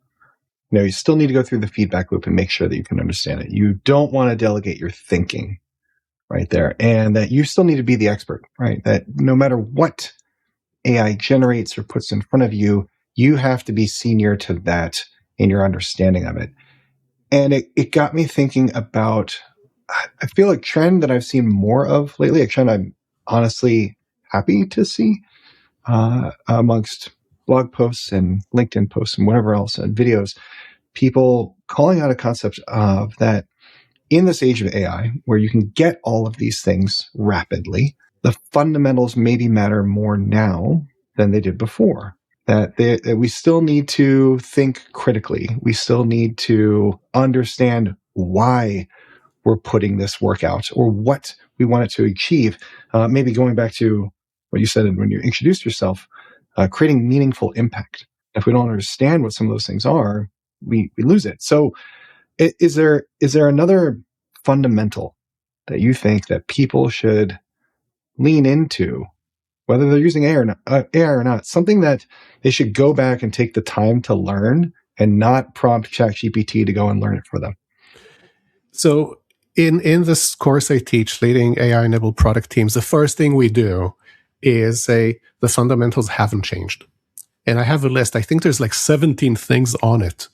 you still need to go through the feedback loop and make sure that you can understand it. You don't want to delegate your thinking right there, and that you still need to be the expert, right? That no matter what AI generates or puts in front of you, you have to be senior to that in your understanding of it. And it got me thinking about, I feel a trend that I've seen more of lately, a trend I'm honestly happy to see amongst blog posts and LinkedIn posts and whatever else, and videos, people calling out a concept of that in this age of AI, where you can get all of these things rapidly, the fundamentals maybe matter more now than they did before. That we still need to think critically. We still need to understand why we're putting this work out or what we want it to achieve. Maybe going back to what you said when you introduced yourself, creating meaningful impact. If we don't understand what some of those things are, we lose it. So is there another fundamental that you think that people should lean into, whether they're using AI or not, something that they should go back and take the time to learn and not prompt ChatGPT to go and learn it for them? So in this course I teach, leading AI-enabled product teams, the first thing we do is say the fundamentals haven't changed. And I have a list. I think there's like 17 things on it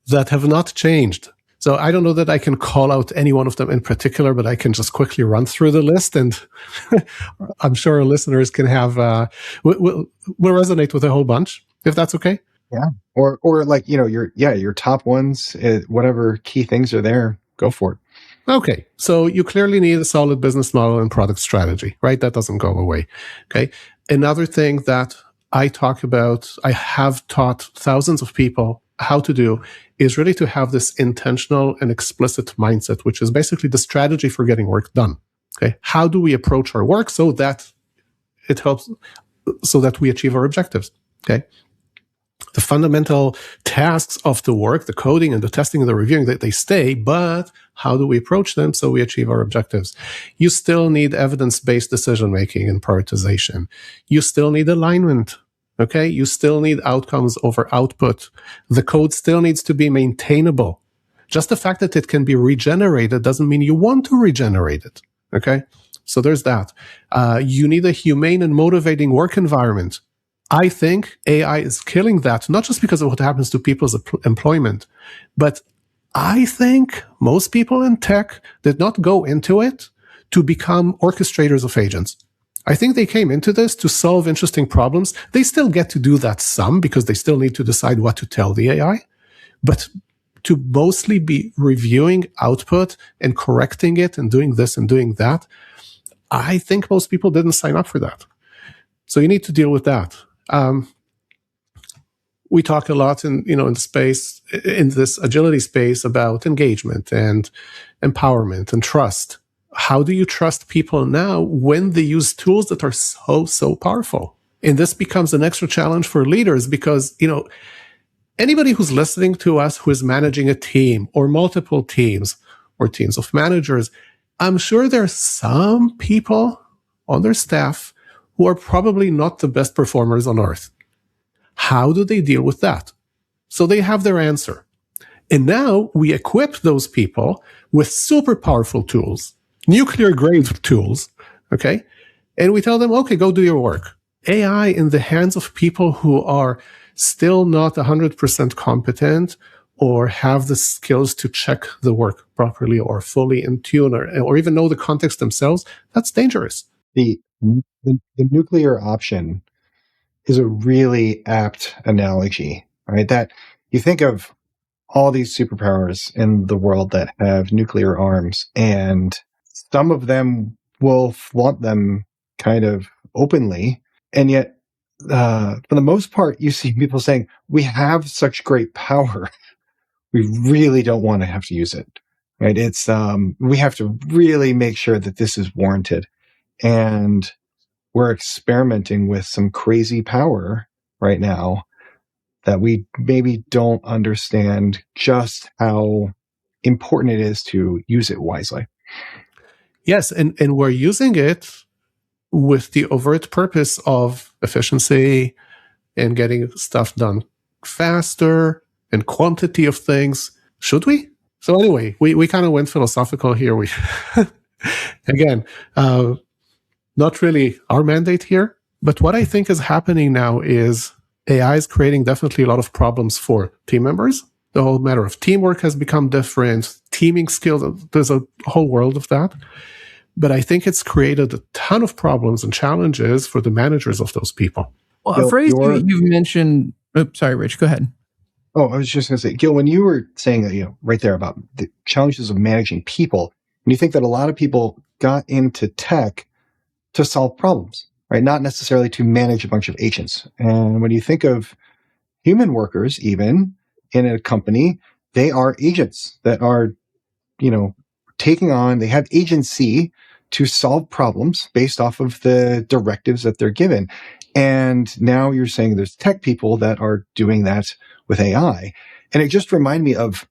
that have not changed. So I don't know that I can call out any one of them in particular, but I can just quickly run through the list, and I'm sure our listeners can have will resonate with a whole bunch, if that's okay. Yeah, or like your top ones, whatever key things are there, go for it. Okay, so you clearly need a solid business model and product strategy, right? That doesn't go away. Okay, another thing that I talk about, I have taught thousands of people how to do, is really to have this intentional and explicit mindset, which is basically the strategy for getting work done. Okay, how do we approach our work so that it helps, so that we achieve our objectives? Okay, The fundamental tasks of the work, the coding and the testing and the reviewing, they stay, but how do we approach them so we achieve our objectives? You still need evidence-based decision-making and prioritization. You still need alignment, okay? You still need outcomes over output. The code still needs to be maintainable. Just the fact that it can be regenerated doesn't mean you want to regenerate it, okay? So there's that. You need a humane and motivating work environment. I think AI is killing that, not just because of what happens to people's employment, but I think most people in tech did not go into it to become orchestrators of agents. I think they came into this to solve interesting problems. They still get to do that some because they still need to decide what to tell the AI, but to mostly be reviewing output and correcting it and doing this and doing that, I think most people didn't sign up for that. So you need to deal with that. We talk a lot in this agility space about engagement and empowerment and trust. How do you trust people now when they use tools that are so powerful? And this becomes an extra challenge for leaders because, anybody who's listening to us who is managing a team or multiple teams or teams of managers, I'm sure there are some people on their staff who are probably not the best performers on earth. How do they deal with that? So they have their answer. And now we equip those people with super powerful tools, nuclear grade tools, okay? And we tell them, okay, go do your work. AI in the hands of people who are still not 100% competent or have the skills to check the work properly or fully in tune or even know the context themselves, that's dangerous. The nuclear option is a really apt analogy, right? That you think of all these superpowers in the world that have nuclear arms, and some of them will flaunt them kind of openly. And yet, for the most part, you see people saying, we have such great power. We really don't want to have to use it, right? It's, we have to really make sure that this is warranted. And we're experimenting with some crazy power right now that we maybe don't understand just how important it is to use it wisely. Yes, and we're using it with the overt purpose of efficiency and getting stuff done faster and quantity of things. Should we? So anyway, we kind of went philosophical here. We again, not really our mandate here, but what I think is happening now is AI is creating definitely a lot of problems for team members. The whole matter of teamwork has become different, teaming skills, there's a whole world of that. But I think it's created a ton of problems and challenges for the managers of those people. Well, a phrase you've mentioned, sorry, Rich, go ahead. Oh, I was just going to say, Gil, when you were saying that, right there about the challenges of managing people, and you think that a lot of people got into tech to solve problems, right? Not necessarily to manage a bunch of agents. And when you think of human workers, even in a company, they are agents that are, they have agency to solve problems based off of the directives that they're given. And now you're saying there's tech people that are doing that with AI. And it just reminded me of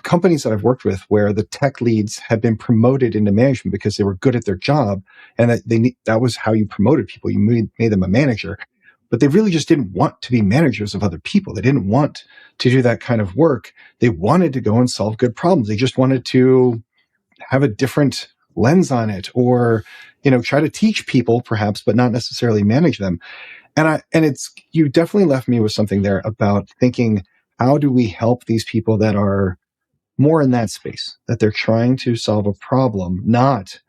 companies that I've worked with where the tech leads have been promoted into management because they were good at their job, and that was how you promoted people. You made them a manager, but they really just didn't want to be managers of other people. They didn't want to do that kind of work. They wanted to go and solve good problems. They just wanted to have a different lens on it, or try to teach people perhaps, but not necessarily manage them. And you definitely left me with something there about thinking, how do we help these people that are more in that space, that they're trying to solve a problem, not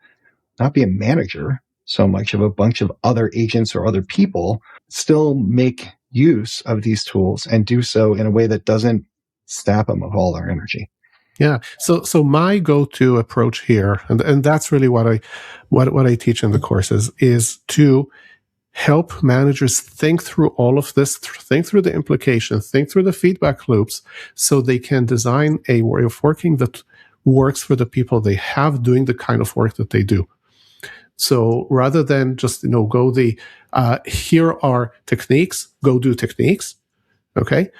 be a manager so much of a bunch of other agents or other people, still make use of these tools and do so in a way that doesn't sap them of all their energy. Yeah. So my go-to approach here, and that's really what I teach in the courses, is to help managers think through all of this, think through the implications, think through the feedback loops, so they can design a way of working that works for the people they have doing the kind of work that they do. So rather than just, here are techniques, go do techniques, Okay?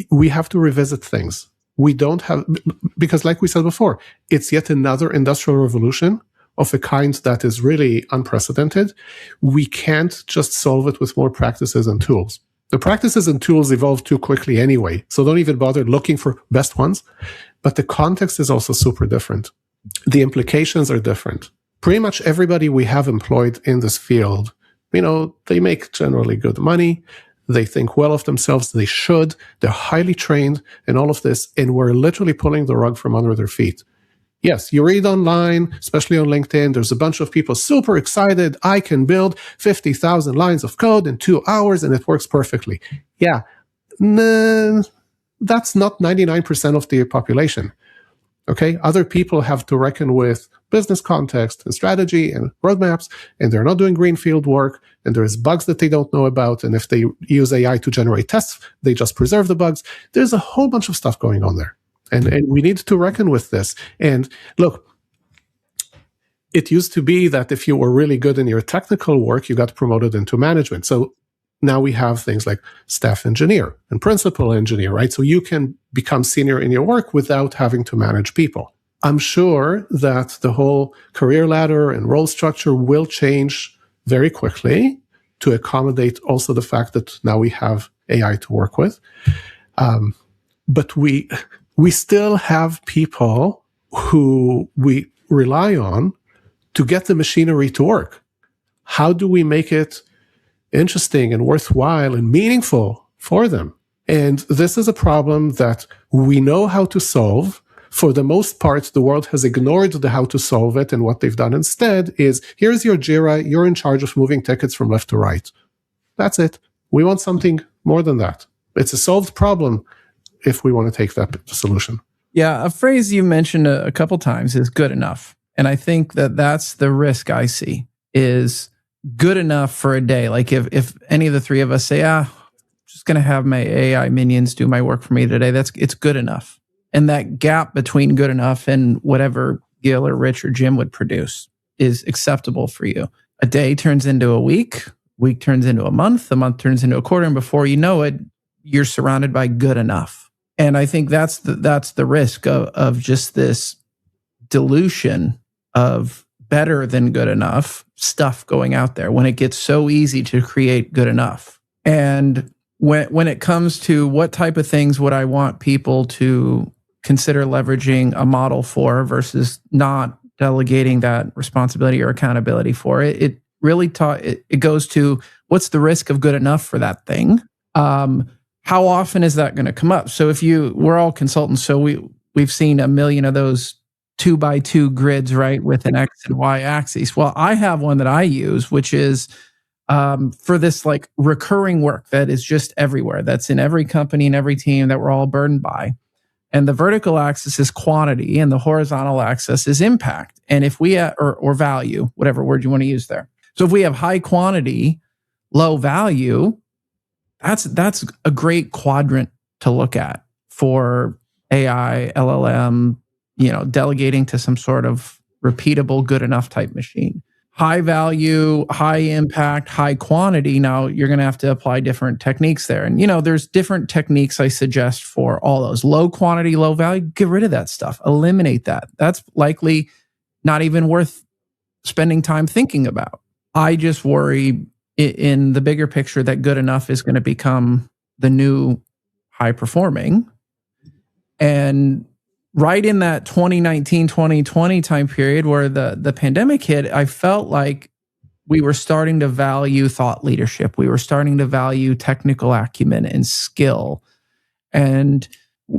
We have to revisit things. We don't have, because like we said before, it's yet another industrial revolution of a kind that is really unprecedented. We can't just solve it with more practices and tools. The practices and tools evolve too quickly anyway, so don't even bother looking for best ones. But the context is also super different. The implications are different. Pretty much everybody we have employed in this field, they make generally good money. They think well of themselves. They should. They're highly trained in all of this. And we're literally pulling the rug from under their feet. Yes, you read online, especially on LinkedIn, there's a bunch of people super excited. I can build 50,000 lines of code in 2 hours and it works perfectly. Yeah, that's not 99% of the population. Okay, other people have to reckon with business context and strategy and roadmaps, and they're not doing greenfield work, and there's bugs that they don't know about, and if they use AI to generate tests, they just preserve the bugs. There's a whole bunch of stuff going on there, and we need to reckon with this. And look, it used to be that if you were really good in your technical work, you got promoted into management. So now we have things like staff engineer and principal engineer, right? So you can become senior in your work without having to manage people. I'm sure that the whole career ladder and role structure will change very quickly to accommodate also the fact that now we have AI to work with. But we still have people who we rely on to get the machinery to work. How do we make it interesting and worthwhile and meaningful for them? And this is a problem that we know how to solve. For the most part, the world has ignored the how to solve it, and what they've done instead is, here's your Jira, you're in charge of moving tickets from left to right. That's it. We want something more than that. It's a solved problem if we want to take that solution. Yeah, a phrase you mentioned a couple times is good enough. And I think that that's the risk I see, is good enough for a day. Like if any of the three of us say, just going to have my AI minions do my work for me today, it's good enough. And that gap between good enough and whatever Gil or Rich or Jim would produce is acceptable for you. A day turns into a week turns into a month turns into a quarter, and before you know it, you're surrounded by good enough. And I think that's the risk of just this dilution of better than good enough stuff going out there when it gets so easy to create good enough. And when it comes to what type of things would I want people to consider leveraging a model for versus not delegating that responsibility or accountability for it, it really it goes to what's the risk of good enough for that thing. How often is that going to come up? So we're all consultants, so we've seen a million of those 2x2 grids, right, with an X and Y axis. Well, I have one that I use, which is for this like recurring work that is just everywhere. That's in every company and every team that we're all burdened by. And the vertical axis is quantity, and the horizontal axis is impact. And if we or value, whatever word you want to use there. So if we have high quantity, low value, that's a great quadrant to look at for AI, LLM, delegating to some sort of repeatable, good enough type machine. High value, high impact, high quantity. Now you're going to have to apply different techniques there. And, there's different techniques I suggest for all those. Low quantity, low value, get rid of that stuff. Eliminate that. That's likely not even worth spending time thinking about. I just worry in the bigger picture that good enough is going to become the new high performing. And right in that 2019, 2020 time period where the pandemic hit, I felt like we were starting to value thought leadership. We were starting to value technical acumen and skill, and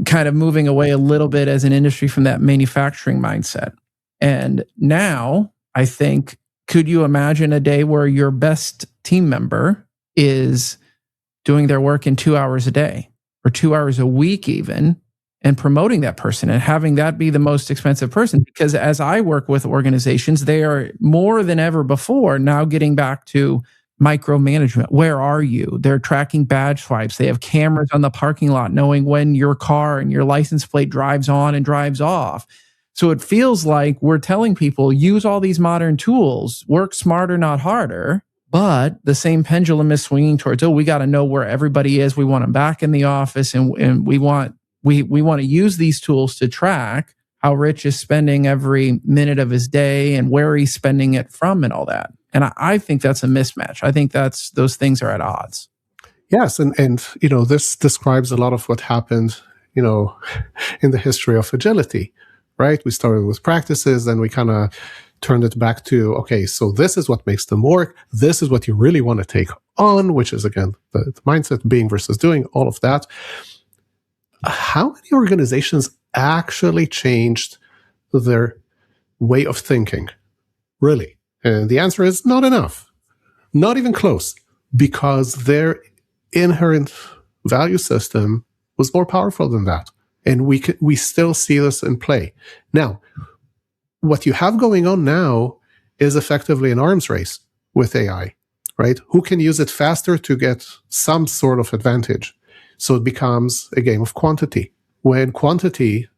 kind of moving away a little bit as an industry from that manufacturing mindset. And now I think, could you imagine a day where your best team member is doing their work in 2 hours a day or 2 hours a week even, and promoting that person and having that be the most expensive person? Because as I work with organizations, they are more than ever before now getting back to micromanagement. Where are you? They're tracking badge swipes. They have cameras on the parking lot knowing when your car and your license plate drives on and drives off. So it feels like we're telling people, use all these modern tools, work smarter, not harder. But the same pendulum is swinging towards, we got to know where everybody is. We want them back in the office, and we want to use these tools to track how Rich is spending every minute of his day and where he's spending it from and all that. And I think that's a mismatch. I think those things are at odds. Yes, and this describes a lot of what happened, in the history of agility, right? We started with practices, and we kind of turned it back to, okay, so this is what makes them work. This is what you really want to take on, which is, again, the mindset, being versus doing, all of that. How many organizations actually changed their way of thinking? Really? And the answer is not enough. Not even close. Because their inherent value system was more powerful than that. And we still see this in play. Now, what you have going on now is effectively an arms race with AI, right? Who can use it faster to get some sort of advantage? So it becomes a game of quantity. When quantity,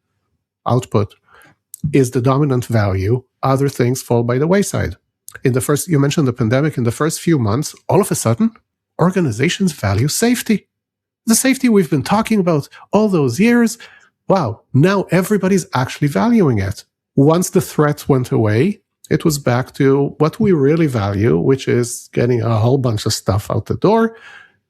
output, is the dominant value, other things fall by the wayside. You mentioned the pandemic, in the first few months, all of a sudden, organizations value safety. The safety we've been talking about all those years, wow, now everybody's actually valuing it. Once the threat went away, it was back to what we really value, which is getting a whole bunch of stuff out the door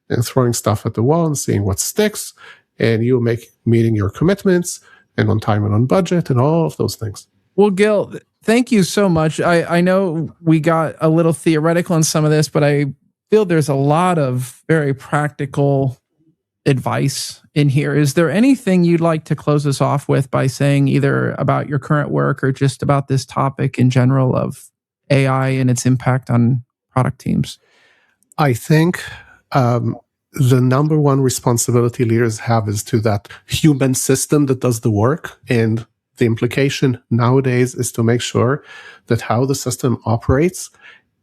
and throwing stuff at the wall and seeing what sticks, and you meeting your commitments and on time and on budget and all of those things. Well, Gil, thank you so much. I know we got a little theoretical on some of this, but I feel there's a lot of very practical advice in here. Is there anything you'd like to close us off with by saying either about your current work or just about this topic in general of AI and its impact on product teams? I think the number one responsibility leaders have is to that human system that does the work. And the implication nowadays is to make sure that how the system operates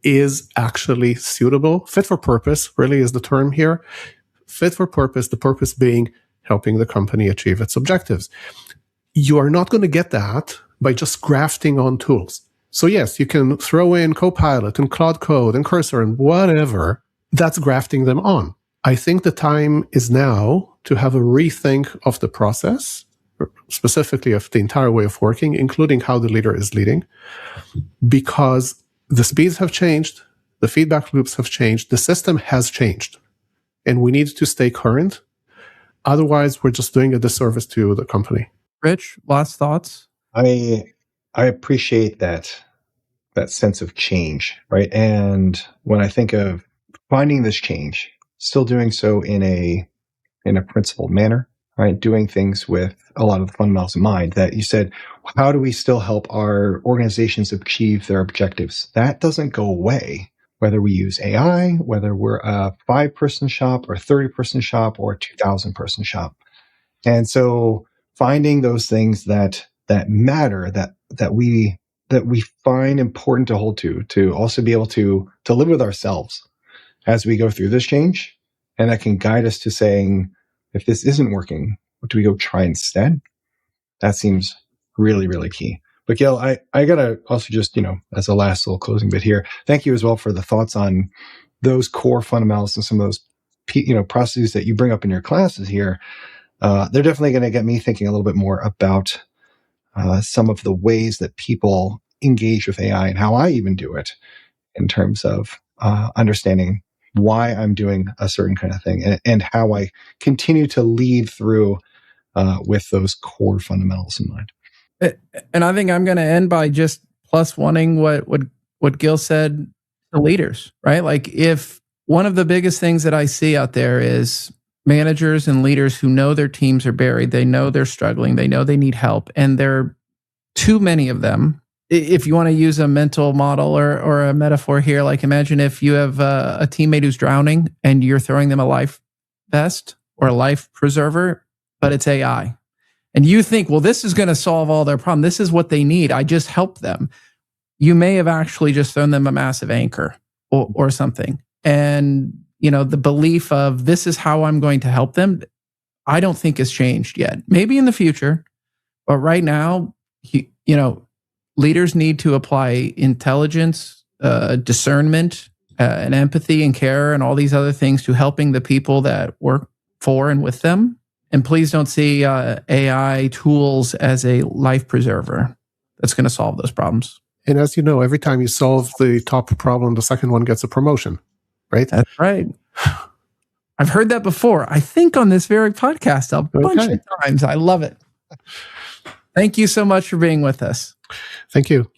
is actually suitable. Fit for purpose really is the term here. Fit for purpose, the purpose being helping the company achieve its objectives. You are not going to get that by just grafting on tools. So yes, you can throw in Copilot and Cloud Code and Cursor and whatever. That's grafting them on. I think the time is now to have a rethink of the process, specifically of the entire way of working, including how the leader is leading, because the speeds have changed, the feedback loops have changed, the system has changed, and we need to stay current. Otherwise, we're just doing a disservice to the company. Rich, last thoughts? I appreciate that sense of change, right? And when I think of finding this change, still doing so in a principled manner, right? Doing things with a lot of the fundamentals in mind that you said, how do we still help our organizations achieve their objectives? That doesn't go away, whether we use AI, whether we're a 5-person shop or a 30-person shop or a 2,000-person shop. And so finding those things that matter, that we find important to hold to also be able to live with ourselves as we go through this change. And that can guide us to saying, if this isn't working, what do we go try instead? That seems really, really key. But Gil, I gotta also just, as a last little closing bit here, thank you as well for the thoughts on those core fundamentals and some of those, processes that you bring up in your classes here. They're definitely going to get me thinking a little bit more about some of the ways that people engage with AI and how I even do it in terms of understanding why I'm doing a certain kind of thing and how I continue to lead through with those core fundamentals in mind. And I think I'm going to end by just plus wanting what Gil said to leaders, right? Like, if one of the biggest things that I see out there is managers and leaders who know their teams are buried, they know they're struggling, they know they need help, and there are too many of them. If you want to use a mental model or a metaphor here, like imagine if you have a teammate who's drowning and you're throwing them a life vest or a life preserver, but it's AI. And you think, well, this is going to solve all their problem. This is what they need. I just help them. You may have actually just thrown them a massive anchor or something. And, the belief of this is how I'm going to help them, I don't think has changed yet. Maybe in the future, but right now, leaders need to apply intelligence, discernment, and empathy and care and all these other things to helping the people that work for and with them. And please don't see AI tools as a life preserver that's going to solve those problems. And as you know, every time you solve the top problem, the second one gets a promotion, right? That's right. I've heard that before. I think on this very podcast a bunch of times. I love it. Thank you so much for being with us. Thank you.